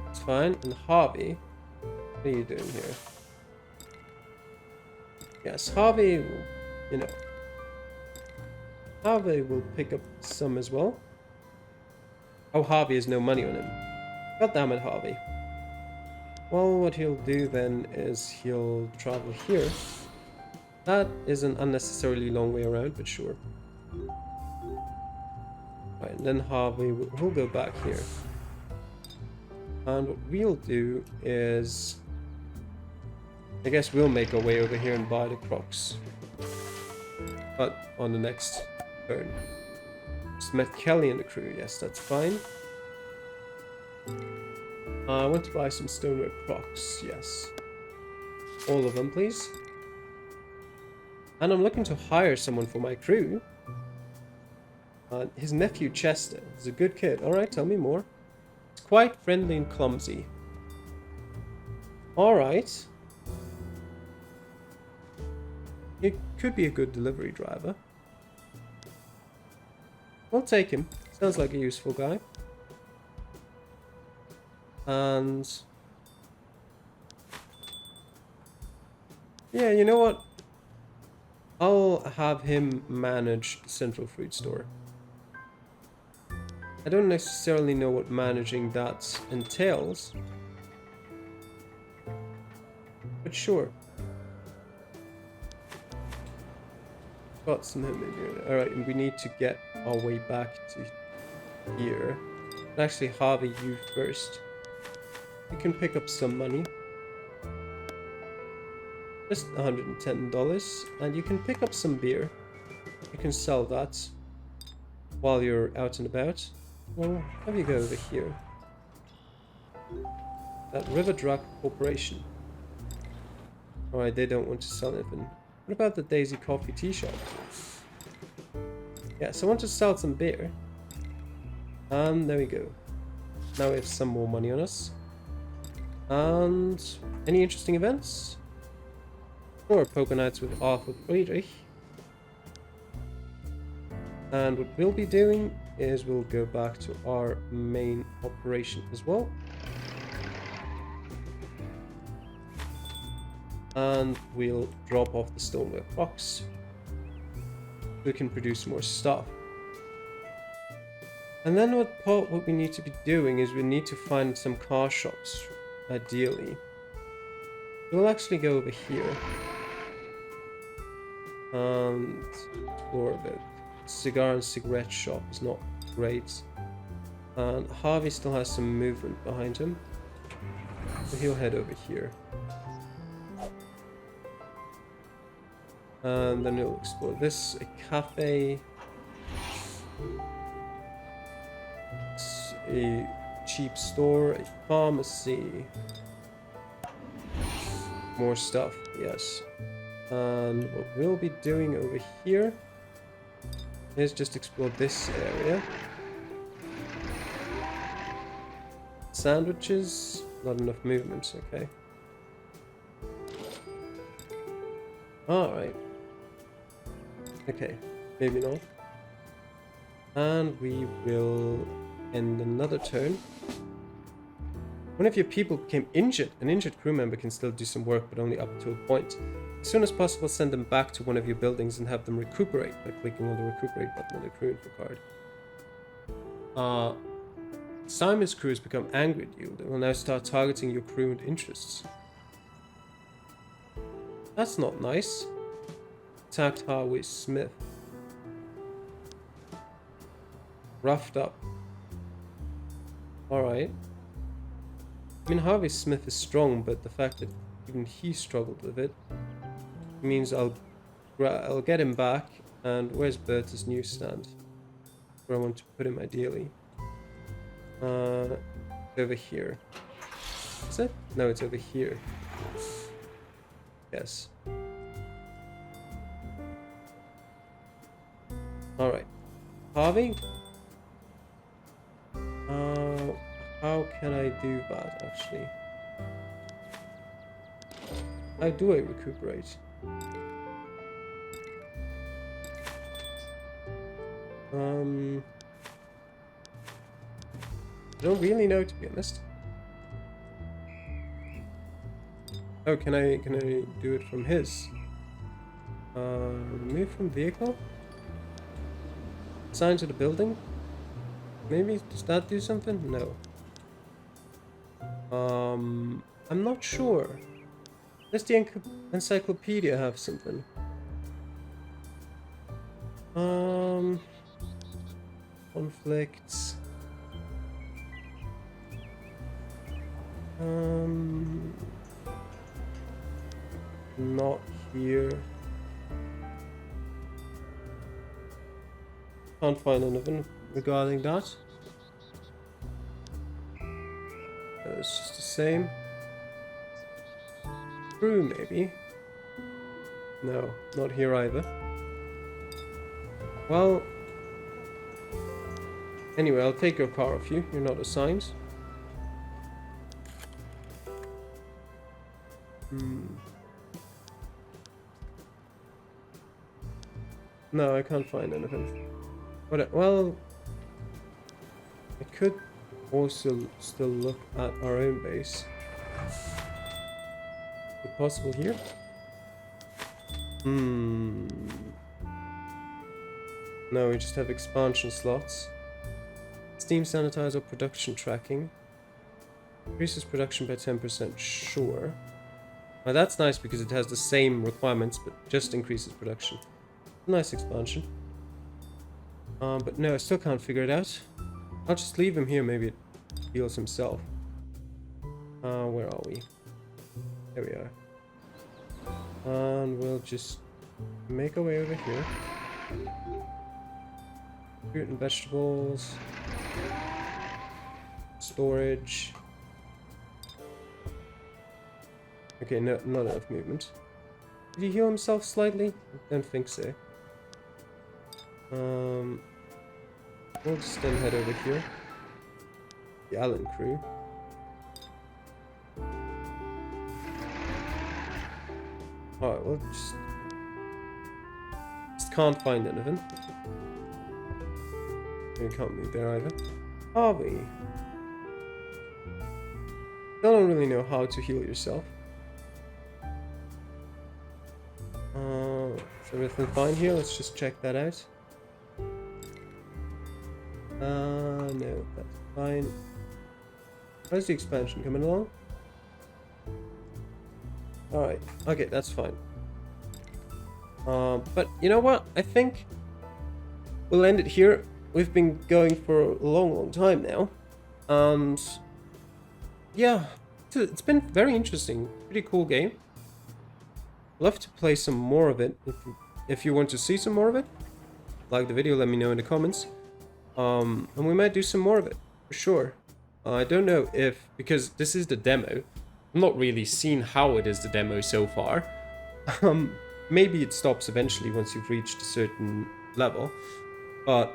It's fine. And Harvey, what are you doing here? Yes, Harvey will, you know. Harvey will pick up some as well. Oh, Harvey has no money on him. God damn it, Harvey. Well, what he'll do then is he'll travel here. That is an unnecessarily long way around, but sure. Right, and then Harvey will go back here. And what we'll do is... I guess we'll make our way over here and buy the crocs. But on the next turn. Just met Kelly and the crew, yes, that's fine. I want to buy some stoneware crocs, yes. All of them, please. And I'm looking to hire someone for my crew. His nephew Chester is a good kid. Alright, tell me more. He's quite friendly and clumsy. Alright. He could be a good delivery driver. We'll take him. Sounds like a useful guy. And... yeah, you know what? I'll have him manage the Central Fruit Store. I don't necessarily know what managing that entails. But sure. Got some him in here. Alright, and we need to get our way back to here. And actually, Harvey, you first. You can pick up some money. Just $110. And you can pick up some beer. You can sell that while you're out and about. Well, have you go over here. That River Drug Corporation. Alright, they don't want to sell anything. What about the Daisy Coffee Tea Shop? Yeah, so I want to sell some beer. And there we go. Now we have some more money on us. And any interesting events? Or poker nights with Arthur Friedrich. And what we'll be doing is we'll go back to our main operation as well. And we'll drop off the stoneware box. We can produce more stuff. And then what we need to be doing is we need to find some car shops, ideally. We'll actually go over here and explore a bit. Cigar and cigarette shop is not great. And Harvey still has some movement behind him. So he'll head over here. And then we'll explore this, a cafe, a cheap store, a pharmacy, more stuff, yes. And what we'll be doing over here is just explore this area. Sandwiches, not enough movement, okay. Alright. Okay, maybe not. And we will end another turn One of your people became injured. An injured crew member can still do some work, but only up to a point. As soon as possible, send them back to one of your buildings and have them recuperate by clicking on the recuperate button on the crew info card. Simon's crew has become angry at you. They will now start targeting your crew and interests. That's not nice. Attacked Harvey Smith. Roughed up. Alright. I mean, Harvey Smith is strong, but the fact that even he struggled with it means I'll get him back. And where's Berta's newsstand? Where I want to put him ideally. Over here. Is it? No, it's over here. Yes. Alright. Harvey? How can I do that, actually? How do I recuperate? I don't really know, to be honest. Oh, can I do it from his? Remove from vehicle? Assign to the building? Maybe, does that do something? No. I'm not sure. Does the encyclopedia have something? Conflicts. Not here. Can't find anything regarding that. It's just the same. Crew, maybe. No, not here either. Well, anyway, I'll take your car off you. You're not assigned. No, I can't find anything. But well, I could also still look at our own base. Is it possible here? No, we just have expansion slots. Steam sanitizer production tracking. Increases production by 10%, sure. Now that's nice because it has the same requirements, but just increases production. Nice expansion. But no, I still can't figure it out. I'll just leave him here, maybe it heals himself. Where are we? There we are. And we'll just make our way over here. Fruit and vegetables. Storage. Okay, no, not enough movement. Did he heal himself slightly? I don't think so. We'll just then head over here. The Allen crew. Alright, we'll just can't find anything. We can't move there either. Are we? I don't really know how to heal yourself. Is everything fine here? Let's just check that out. No, that's fine. How's the expansion coming along? Alright, okay, that's fine. But you know what? I think we'll end it here. We've been going for a long time now. And yeah, it's been very interesting. Pretty cool game. Love to play some more of it. If you want to see some more of it, like the video, let me know in the comments. And we might do some more of it, for sure. I don't know if, because this is the demo, I'm not really seen how it is the demo so far. Maybe it stops eventually once you've reached a certain level. But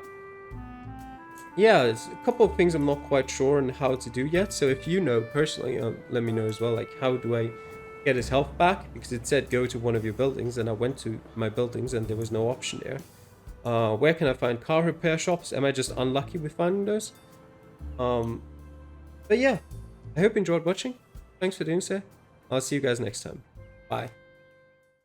yeah, there's a couple of things I'm not quite sure on how to do yet. So if you know personally, let me know as well, like how do I get his health back? Because it said go to one of your buildings, and I went to my buildings and there was no option there. Where can I find car repair shops? Am I just unlucky with finding those? But yeah, I hope you enjoyed watching. Thanks for doing so. I'll see you guys next time. Bye.